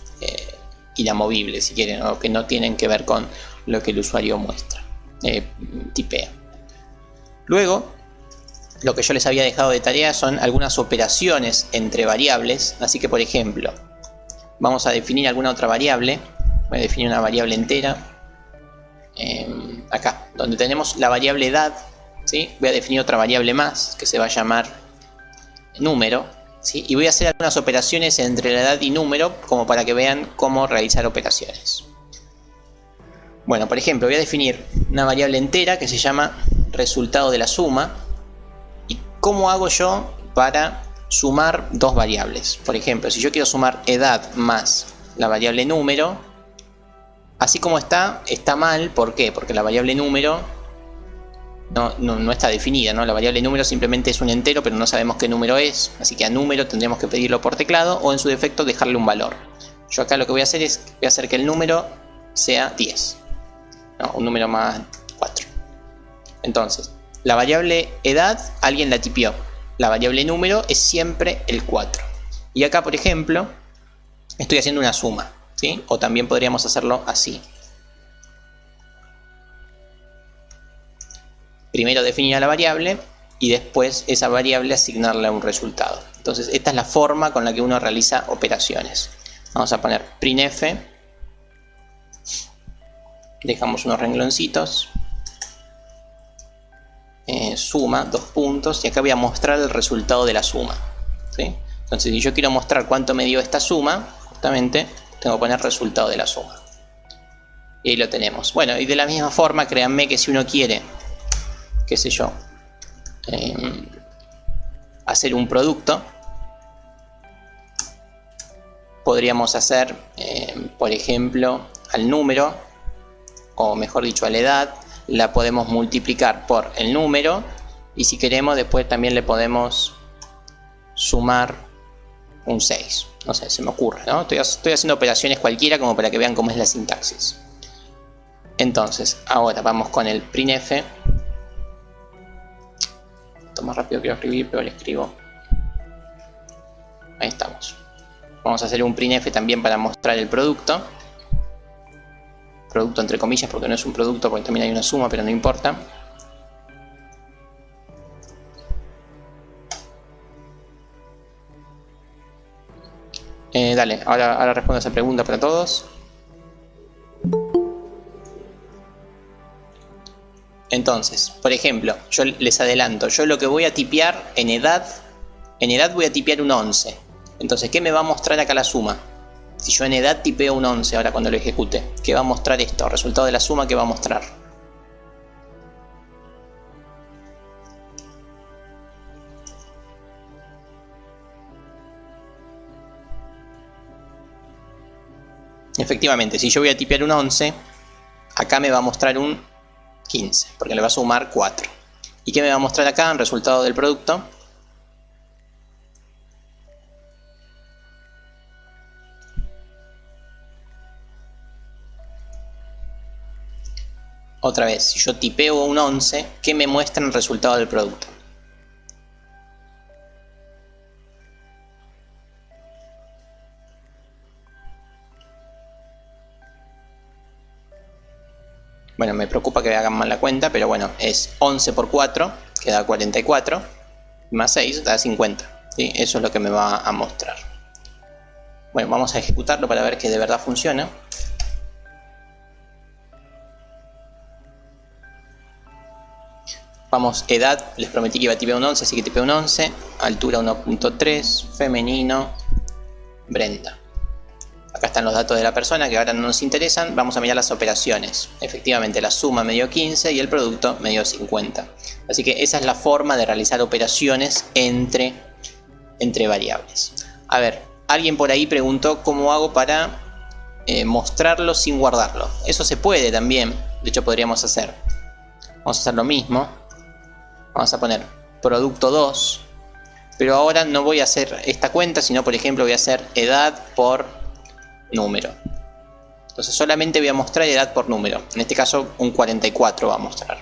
inamovibles, si quieren, o que no tienen que ver con lo que el usuario muestra, tipea. Luego, lo que yo les había dejado de tarea son algunas operaciones entre variables. Así que, por ejemplo, vamos a definir alguna otra variable. Voy a definir una variable entera. Acá, donde tenemos la variable edad, ¿sí? Voy a definir otra variable más que se va a llamar número, ¿sí? Y voy a hacer algunas operaciones entre la edad y número como para que vean cómo realizar operaciones. Bueno, por ejemplo, voy a definir una variable entera que se llama resultado de la suma. ¿Y cómo hago yo para sumar dos variables? Por ejemplo, si yo quiero sumar edad más la variable número, así como está mal. ¿Por qué? Porque la variable número no está definida, ¿no? La variable número simplemente es un entero, pero no sabemos qué número es. Así que a número tendremos que pedirlo por teclado o en su defecto dejarle un valor. Yo acá lo que voy a hacer es voy a hacer que el número sea 10. No, un número más 4. Entonces, la variable edad alguien la tipió. La variable número es siempre el 4. Y acá, por ejemplo, estoy haciendo una suma, ¿sí? O también podríamos hacerlo así. Primero definir la variable y después esa variable asignarle a un resultado. Entonces esta es la forma con la que uno realiza operaciones. Vamos a poner printf, dejamos unos rengloncitos, suma, 2 puntos, y acá voy a mostrar el resultado de la suma, ¿sí? Entonces si yo quiero mostrar cuánto me dio esta suma, justamente tengo que poner resultado de la suma. Y ahí lo tenemos. Bueno, y de la misma forma, créanme que si uno quiere, qué sé yo, hacer un producto, podríamos hacer, por ejemplo, al número, o mejor dicho, a la edad, la podemos multiplicar por el número, y si queremos después también le podemos sumar un 6. No sé, se me ocurre, ¿no? Estoy haciendo operaciones cualquiera como para que vean cómo es la sintaxis. Entonces, ahora vamos con el printf. Esto más rápido quiero escribir, pero le escribo. Ahí estamos. Vamos a hacer un printf también para mostrar el producto. Producto entre comillas, porque no es un producto, porque también hay una suma, pero no importa. Dale, ahora respondo a esa pregunta para todos. Entonces, por ejemplo, yo les adelanto, yo lo que voy a tipear en edad voy a tipear un 11. Entonces, ¿qué me va a mostrar acá la suma? Si yo en edad tipeo un 11 ahora cuando lo ejecute, ¿qué va a mostrar esto? Resultado de la suma, ¿qué va a mostrar? Efectivamente, si yo voy a tipear un 11, acá me va a mostrar un 15, porque le va a sumar 4. ¿Y qué me va a mostrar acá en resultado del producto? Otra vez, si yo tipeo un 11, ¿qué me muestra en el resultado del producto? Bueno, me preocupa que hagan mal la cuenta, pero bueno, es 11 por 4, que da 44, más 6 da 50. ¿Sí? Eso es lo que me va a mostrar. Bueno, vamos a ejecutarlo para ver que de verdad funciona. Vamos, edad, les prometí que iba a tipear un 11, así que tipeo un 11. Altura 1.3, femenino, Brenda. Acá están los datos de la persona que ahora no nos interesan. Vamos a mirar las operaciones. Efectivamente, la suma me dio 15 y el producto me dio 50. Así que esa es la forma de realizar operaciones entre variables. A ver, alguien por ahí preguntó cómo hago para mostrarlo sin guardarlo. Eso se puede también. De hecho, podríamos hacer. Vamos a hacer lo mismo. Vamos a poner producto 2. Pero ahora no voy a hacer esta cuenta, sino por ejemplo voy a hacer edad por número. Entonces solamente voy a mostrar edad por número. En este caso un 44 va a mostrar.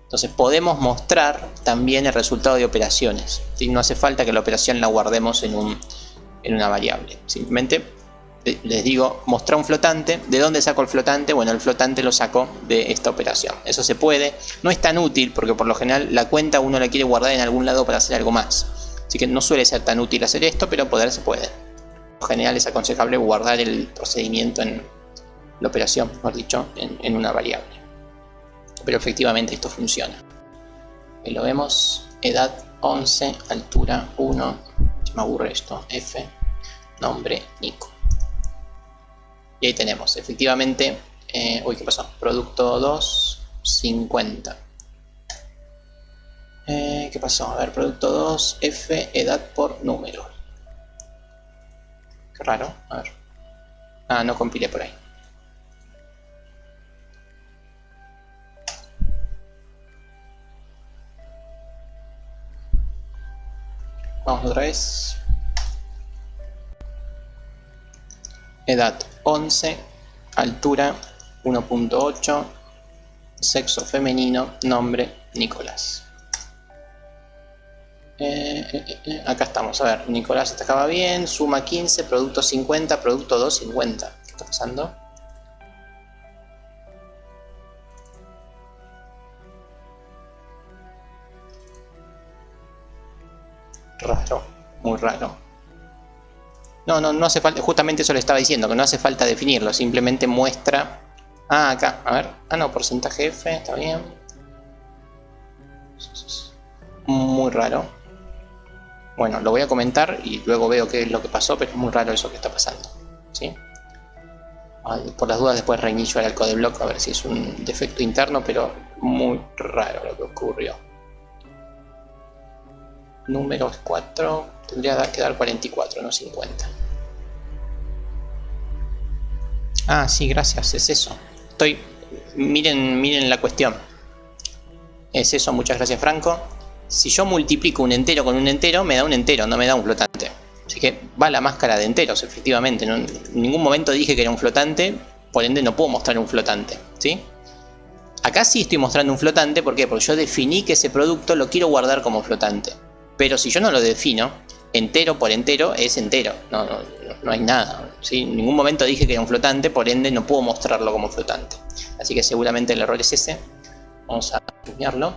Entonces podemos mostrar también el resultado de operaciones. ¿Sí? No hace falta que la operación la guardemos en una variable. Simplemente les digo, mostrar un flotante. ¿De dónde saco el flotante? Bueno, el flotante lo saco de esta operación. Eso se puede. No es tan útil porque por lo general la cuenta uno la quiere guardar en algún lado para hacer algo más. Así que no suele ser tan útil hacer esto, pero poder se puede. En general es aconsejable guardar el procedimiento en la operación, mejor dicho, en una variable. Pero efectivamente esto funciona. Ahí lo vemos, edad 11, altura 1, se me aburre esto, F, nombre Nico. Y ahí tenemos, efectivamente, uy, ¿qué pasó? Producto 2, 50. ¿Qué pasó? A ver, producto 2, F, edad por número. Qué raro, a ver. Ah, no compilé por ahí. Vamos otra vez. Edad 11, altura 1.8, sexo femenino, nombre Nicolás. Acá estamos, a ver, Nicolás estaba bien, suma 15, producto 50, producto 2, 50. ¿Qué está pasando? Muy raro. No hace falta, justamente eso le estaba diciendo, que no hace falta definirlo, simplemente muestra... Ah, acá, a ver. Ah, no, porcentaje F, está bien. Muy raro. Bueno, lo voy a comentar y luego veo qué es lo que pasó, pero es muy raro eso que está pasando, ¿sí? Por las dudas después reinicio el codeblock a ver si es un defecto interno, pero muy raro lo que ocurrió. Números 4, tendría que dar 44, no 50. Ah, sí, gracias, es eso. Miren la cuestión. Es eso, muchas gracias, Franco. Si yo multiplico un entero con un entero, me da un entero, no me da un flotante. Así que va la máscara de enteros, efectivamente. En ningún momento dije que era un flotante, por ende no puedo mostrar un flotante, ¿sí? Acá sí estoy mostrando un flotante, ¿por qué? Porque yo definí que ese producto lo quiero guardar como flotante. Pero si yo no lo defino, entero por entero es entero, no hay nada, ¿sí? En ningún momento dije que era un flotante, por ende no puedo mostrarlo como flotante. Así que seguramente el error es ese. Vamos a cambiarlo.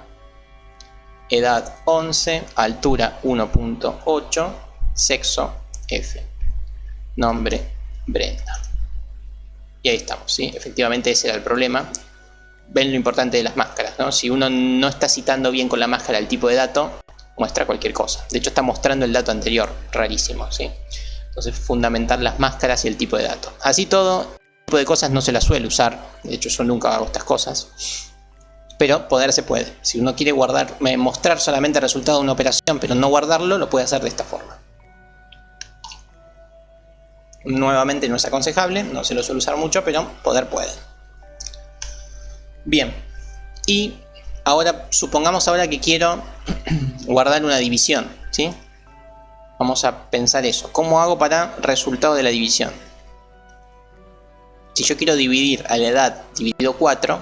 Edad 11, altura 1.8, sexo F, nombre Brenda. Y ahí estamos, ¿sí? Efectivamente ese era el problema. Ven lo importante de las máscaras, ¿no? Si uno no está citando bien con la máscara el tipo de dato, muestra cualquier cosa. De hecho está mostrando el dato anterior, rarísimo, ¿sí? Entonces fundamental las máscaras y el tipo de dato. Así todo, este tipo de cosas no se las suele usar. De hecho yo nunca hago estas cosas. Pero poder se puede. Si uno quiere mostrar solamente el resultado de una operación, pero no guardarlo, lo puede hacer de esta forma. Nuevamente no es aconsejable, no se lo suele usar mucho, pero poder puede. Bien. Y ahora, supongamos ahora que quiero guardar una división, ¿sí? Vamos a pensar eso. ¿Cómo hago para resultado de la división? Si yo quiero dividir a la edad dividido 4,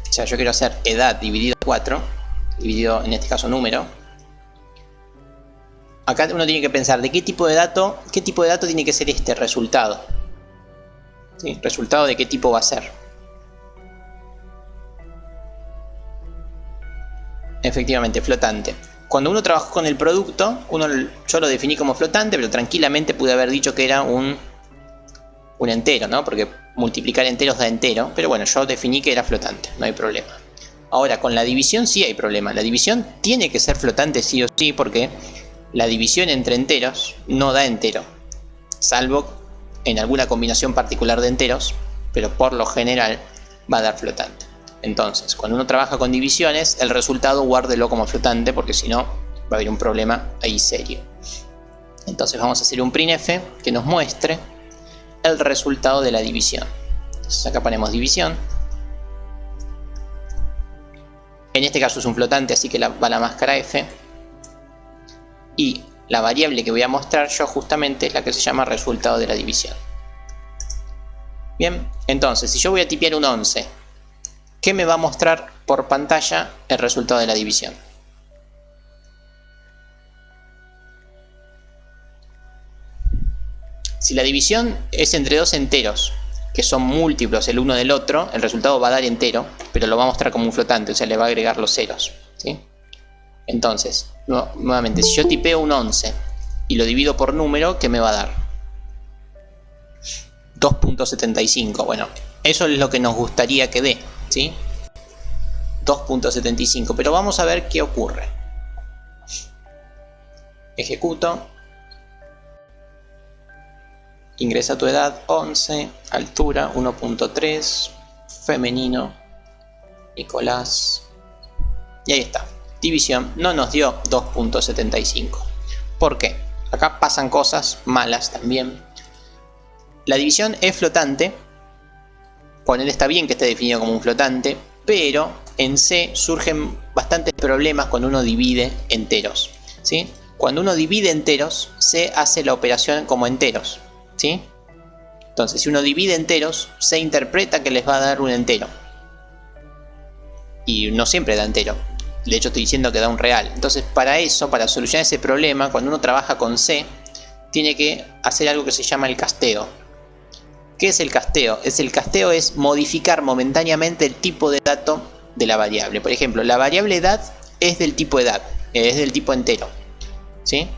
o sea, yo quiero hacer edad dividido 4, dividido en este caso número. Acá uno tiene que pensar de qué tipo de dato tiene que ser este resultado. ¿Sí? ¿Resultado de qué tipo va a ser? Efectivamente, flotante. Cuando uno trabajó con el producto, yo lo definí como flotante, pero tranquilamente pude haber dicho que era un entero, ¿no? Porque multiplicar enteros da entero, pero bueno, yo definí que era flotante, no hay problema. Ahora, con la división sí hay problema. La división tiene que ser flotante sí o sí, porque la división entre enteros no da entero, salvo en alguna combinación particular de enteros, pero por lo general va a dar flotante. Entonces, cuando uno trabaja con divisiones, el resultado guárdelo como flotante, porque si no, va a haber un problema ahí serio. Entonces vamos a hacer un printf que nos muestre el resultado de la división. Entonces acá ponemos división. En este caso es un flotante, así que va la máscara F. Y la variable que voy a mostrar yo justamente es la que se llama resultado de la división. Bien, entonces si yo voy a tipear un 11, ¿qué me va a mostrar por pantalla el resultado de la división? Si la división es entre dos enteros, que son múltiplos el uno del otro, el resultado va a dar entero, pero lo va a mostrar como un flotante, o sea, le va a agregar los ceros, ¿sí? Entonces, nuevamente, si yo tipeo un 11 y lo divido por número, ¿qué me va a dar? 2.75. Bueno, eso es lo que nos gustaría que dé, ¿sí? 2.75, pero vamos a ver qué ocurre. Ejecuto. Ingresa tu edad 11, altura 1.3, femenino, Nicolás. Y ahí está. División no nos dio 2.75. ¿Por qué? Acá pasan cosas malas también. La división es flotante. Con él está bien que esté definido como un flotante, pero en C surgen bastantes problemas cuando uno divide enteros, ¿sí? Cuando uno divide enteros, C hace la operación como enteros, ¿sí? Entonces, si uno divide enteros, se interpreta que les va a dar un entero. Y no siempre da entero. De hecho, estoy diciendo que da un real. Entonces, para eso, para solucionar ese problema, cuando uno trabaja con C, tiene que hacer algo que se llama el casteo. ¿Qué es el casteo? El casteo es modificar momentáneamente el tipo de dato de la variable. Por ejemplo, la variable edad es del tipo edad, es del tipo entero, ¿sí?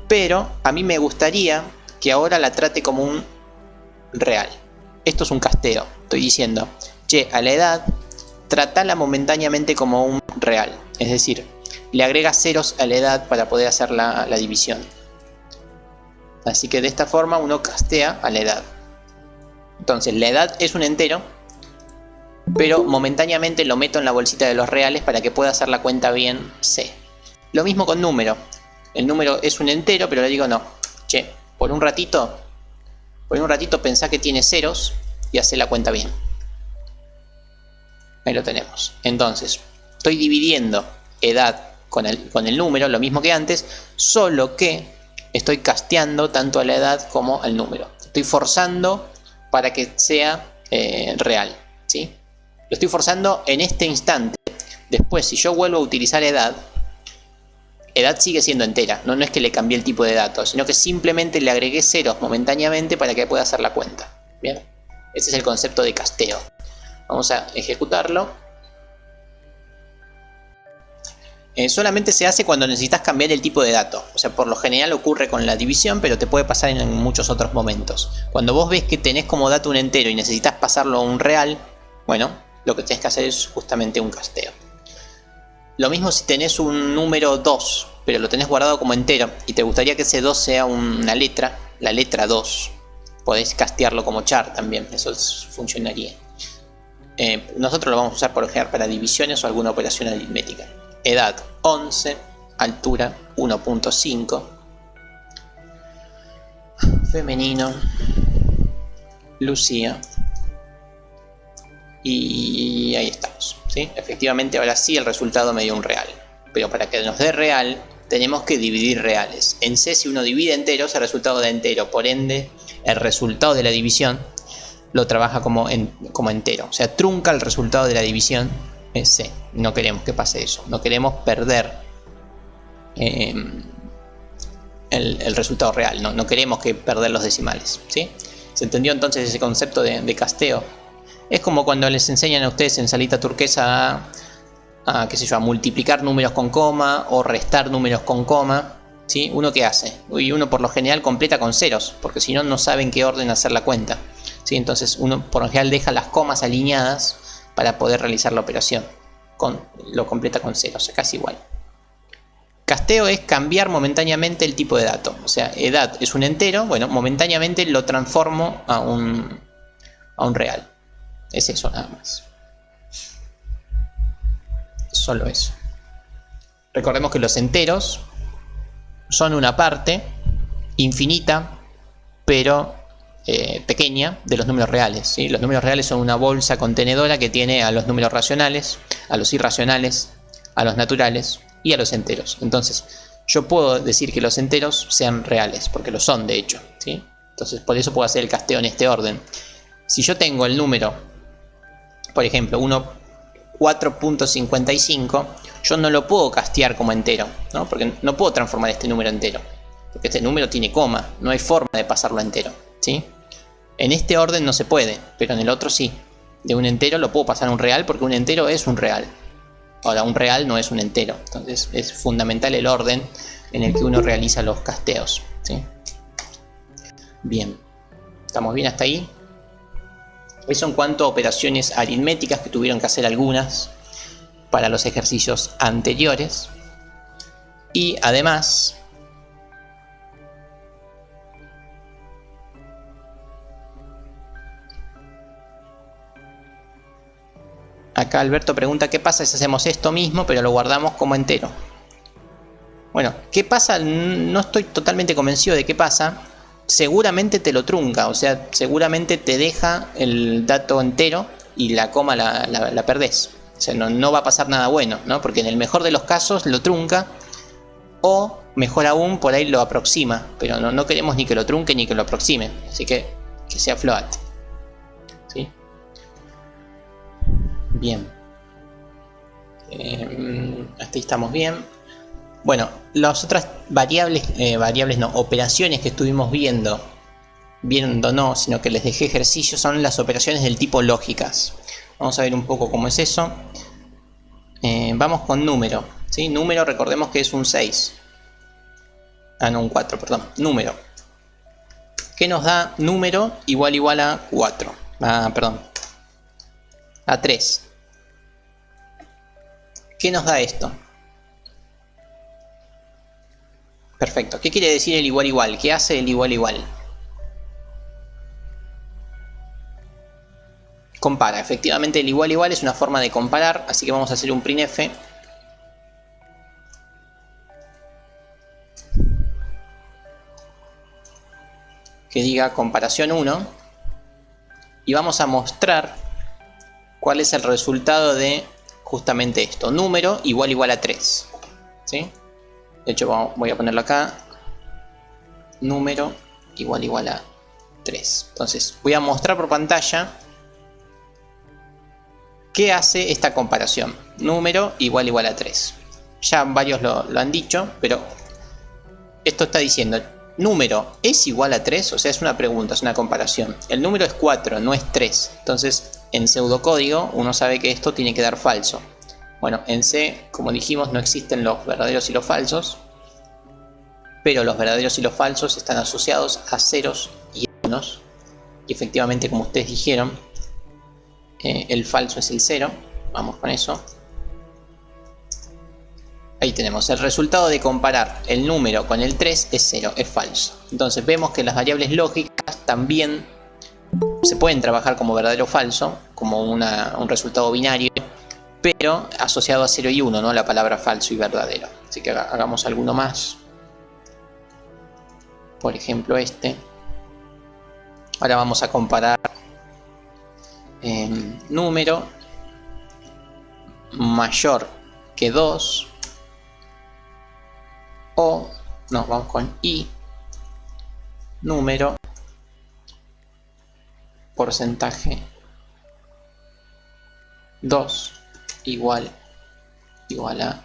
Pero a mí me gustaría que ahora la trate como un real. Esto es un casteo. Estoy diciendo, che, a la edad, tratala momentáneamente como un real. Es decir, le agrega ceros a la edad para poder hacer la división. Así que de esta forma uno castea a la edad. Entonces la edad es un entero, pero momentáneamente lo meto en la bolsita de los reales para que pueda hacer la cuenta bien C. Lo mismo con número. El número es un entero, pero le digo no. Che, por un ratito pensá que tiene ceros y hace la cuenta bien. Ahí lo tenemos. Entonces, estoy dividiendo edad con el número, lo mismo que antes, solo que estoy casteando tanto a la edad como al número. Estoy forzando para que sea real, ¿sí? Lo estoy forzando en este instante. Después, si yo vuelvo a utilizar edad sigue siendo entera. No es que le cambié el tipo de datos, sino que simplemente le agregué ceros momentáneamente para que pueda hacer la cuenta. Bien, ese es el concepto de casteo. Vamos a ejecutarlo. Solamente se hace cuando necesitas cambiar el tipo de dato. O sea, por lo general ocurre con la división, pero te puede pasar en muchos otros momentos. Cuando vos ves que tenés como dato un entero y necesitas pasarlo a un real, bueno, lo que tenés que hacer es justamente un casteo. Lo mismo si tenés un número 2, pero lo tenés guardado como entero y te gustaría que ese 2 sea una letra, la letra 2. Podés castearlo como char también, eso funcionaría. Nosotros lo vamos a usar por ejemplo para divisiones o alguna operación aritmética. Edad 11, altura 1.5, femenino, Lucía, y ahí estamos, ¿sí? Efectivamente ahora sí el resultado me dio un real, pero para que nos dé real tenemos que dividir reales. En C, si uno divide enteros, el resultado da entero, por ende el resultado de la división lo trabaja como entero, o sea, trunca el resultado de la división. C. No queremos que pase eso, no queremos perder el resultado real, no queremos que perder los decimales, ¿sí? ¿Se entendió entonces ese concepto de casteo? Es como cuando les enseñan a ustedes en salita turquesa qué sé yo, a multiplicar números con coma o restar números con coma, ¿sí? ¿Uno qué hace? Y uno por lo general completa con ceros, porque si no, no sabe en qué orden hacer la cuenta, ¿sí? Entonces uno por lo general deja las comas alineadas para poder realizar la operación. Lo completa con ceros, acá es igual. Casteo es cambiar momentáneamente el tipo de dato. O sea, edad es un entero, bueno, momentáneamente lo transformo a un real. Es eso nada más. Solo eso. Recordemos que los enteros son una parte infinita, pero pequeña de los números reales, ¿sí? Los números reales son una bolsa contenedora que tiene a los números racionales, a los irracionales, a los naturales y a los enteros. Entonces yo puedo decir que los enteros sean reales, porque lo son de hecho, ¿sí? Entonces por eso puedo hacer el casteo en este orden. Si yo tengo el número, por ejemplo, 4.55, yo no lo puedo castear como entero, ¿no? Porque no puedo transformar este número entero, porque este número tiene coma, no hay forma de pasarlo a entero, ¿sí? En este orden no se puede, pero en el otro sí. De un entero lo puedo pasar a un real porque un entero es un real. Ahora, un real no es un entero. Entonces es fundamental el orden en el que uno realiza los casteos, ¿sí? Bien. ¿Estamos bien hasta ahí? Eso en cuanto a operaciones aritméticas, que tuvieron que hacer algunas para los ejercicios anteriores. Y además, acá Alberto pregunta qué pasa si hacemos esto mismo pero lo guardamos como entero. Bueno, ¿qué pasa? No estoy totalmente convencido de qué pasa. Seguramente te lo trunca, o sea, seguramente te deja el dato entero y la coma la perdés. O sea, no va a pasar nada bueno, ¿no? Porque en el mejor de los casos lo trunca, o mejor aún, por ahí lo aproxima, pero no queremos ni que lo trunque ni que lo aproxime, así que sea float, ¿sí? Bien. Hasta ahí estamos bien. Bueno, las otras operaciones que estuvimos viendo no, sino que les dejé ejercicios, son las operaciones del tipo lógicas. Vamos a ver un poco cómo es eso. Vamos con número. ¿sí? Número, recordemos que es un 6. Ah, no, un 4, perdón. Número. ¿Qué nos da número igual a 4? Ah, perdón. A 3. ¿Qué nos da esto? Perfecto. ¿Qué quiere decir el igual? ¿Qué hace el igual? Compara. Efectivamente el igual es una forma de comparar, así que vamos a hacer un printf que diga comparación 1 y vamos a mostrar cuál es el resultado de justamente esto. Número igual a 3. ¿Sí? De hecho voy a ponerlo acá. Número igual a 3. Entonces voy a mostrar por pantalla qué hace esta comparación. Número igual a 3. Ya varios lo han dicho, pero esto está diciendo número es igual a 3, o sea, es una pregunta, es una comparación. El número es 4, no es 3. Entonces, en pseudocódigo, uno sabe que esto tiene que dar falso. Bueno, en C, como dijimos, no existen los verdaderos y los falsos. Pero los verdaderos y los falsos están asociados a ceros y unos. Y efectivamente, como ustedes dijeron, el falso es el 0. Vamos con eso. Ahí tenemos el resultado de comparar el número con el 3 es 0, es falso. Entonces vemos que las variables lógicas también se pueden trabajar como verdadero o falso, como un resultado binario, pero asociado a 0 y 1, ¿no? La palabra falso y verdadero. Así que hagamos alguno más. Por ejemplo este. Ahora vamos a comparar número mayor que 2. O, no, vamos con i, número, porcentaje 2 igual a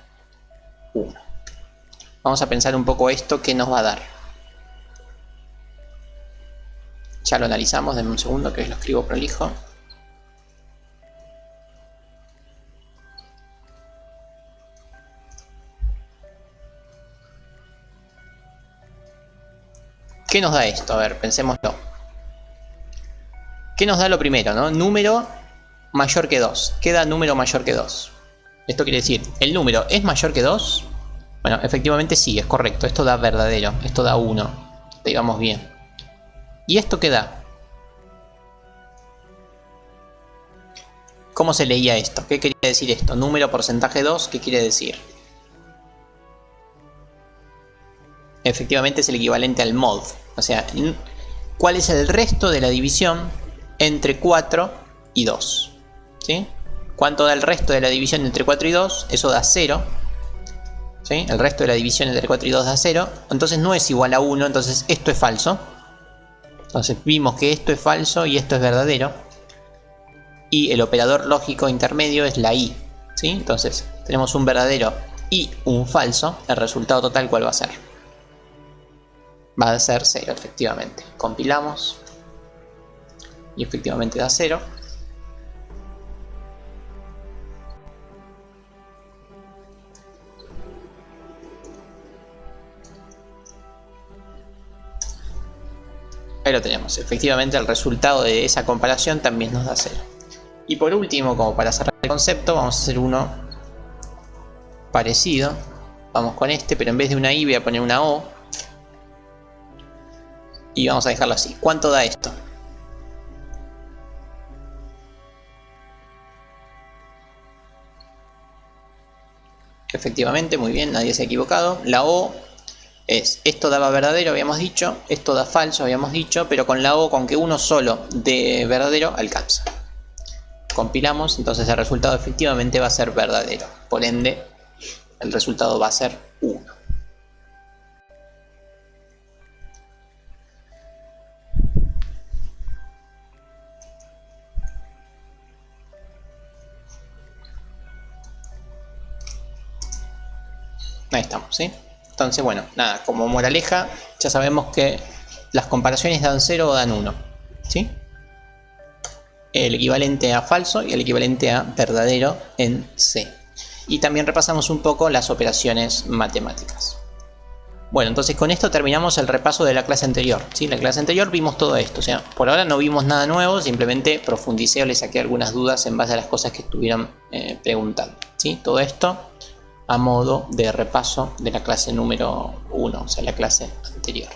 1. Vamos a pensar un poco esto, ¿qué nos va a dar? Ya lo analizamos, denme un segundo que lo escribo prolijo. ¿Qué nos da esto? A ver, pensémoslo. ¿Qué nos da lo primero, no? Número mayor que 2. ¿Qué da número mayor que 2? Esto quiere decir, ¿el número es mayor que 2? Bueno, efectivamente sí, es correcto. Esto da verdadero. Esto da 1. Digamos bien. ¿Y esto qué da? ¿Cómo se leía esto? ¿Qué quería decir esto? Número porcentaje 2, ¿qué quiere decir? Efectivamente es el equivalente al mod. O sea, ¿cuál es el resto de la división entre 4 y 2? ¿Sí? ¿Cuánto da el resto de la división entre 4 y 2? Eso da 0. ¿Sí? El resto de la división entre 4 y 2 da 0. Entonces no es igual a 1. Entonces esto es falso. Entonces vimos que esto es falso y esto es verdadero. Y el operador lógico intermedio es la i. ¿Sí? Entonces tenemos un verdadero y un falso. El resultado total, ¿cuál va a ser? Va a ser 0, efectivamente. Compilamos. Y efectivamente da 0. Ahí lo tenemos. Efectivamente el resultado de esa comparación también nos da 0. Y por último, como para cerrar el concepto, vamos a hacer uno parecido. Vamos con este, pero en vez de una i voy a poner una o. Y vamos a dejarlo así. ¿Cuánto da esto? Efectivamente, muy bien, nadie se ha equivocado. La O es, esto daba verdadero, habíamos dicho, esto da falso, habíamos dicho, pero con la O, con que uno solo de verdadero, alcanza. Compilamos, entonces el resultado efectivamente va a ser verdadero. Por ende, el resultado va a ser 1. Ahí estamos, ¿sí? Entonces, bueno, nada, como moraleja, ya sabemos que las comparaciones dan 0 o dan 1, ¿sí? El equivalente a falso y el equivalente a verdadero en C. y también repasamos un poco las operaciones matemáticas. Bueno, entonces con esto terminamos el repaso de la clase anterior, ¿sí? La clase anterior vimos todo esto, o sea, por ahora no vimos nada nuevo, simplemente profundicé o le saqué algunas dudas en base a las cosas que estuvieron preguntando, ¿sí? Todo esto a modo de repaso de la clase número 1, o sea, la clase anterior.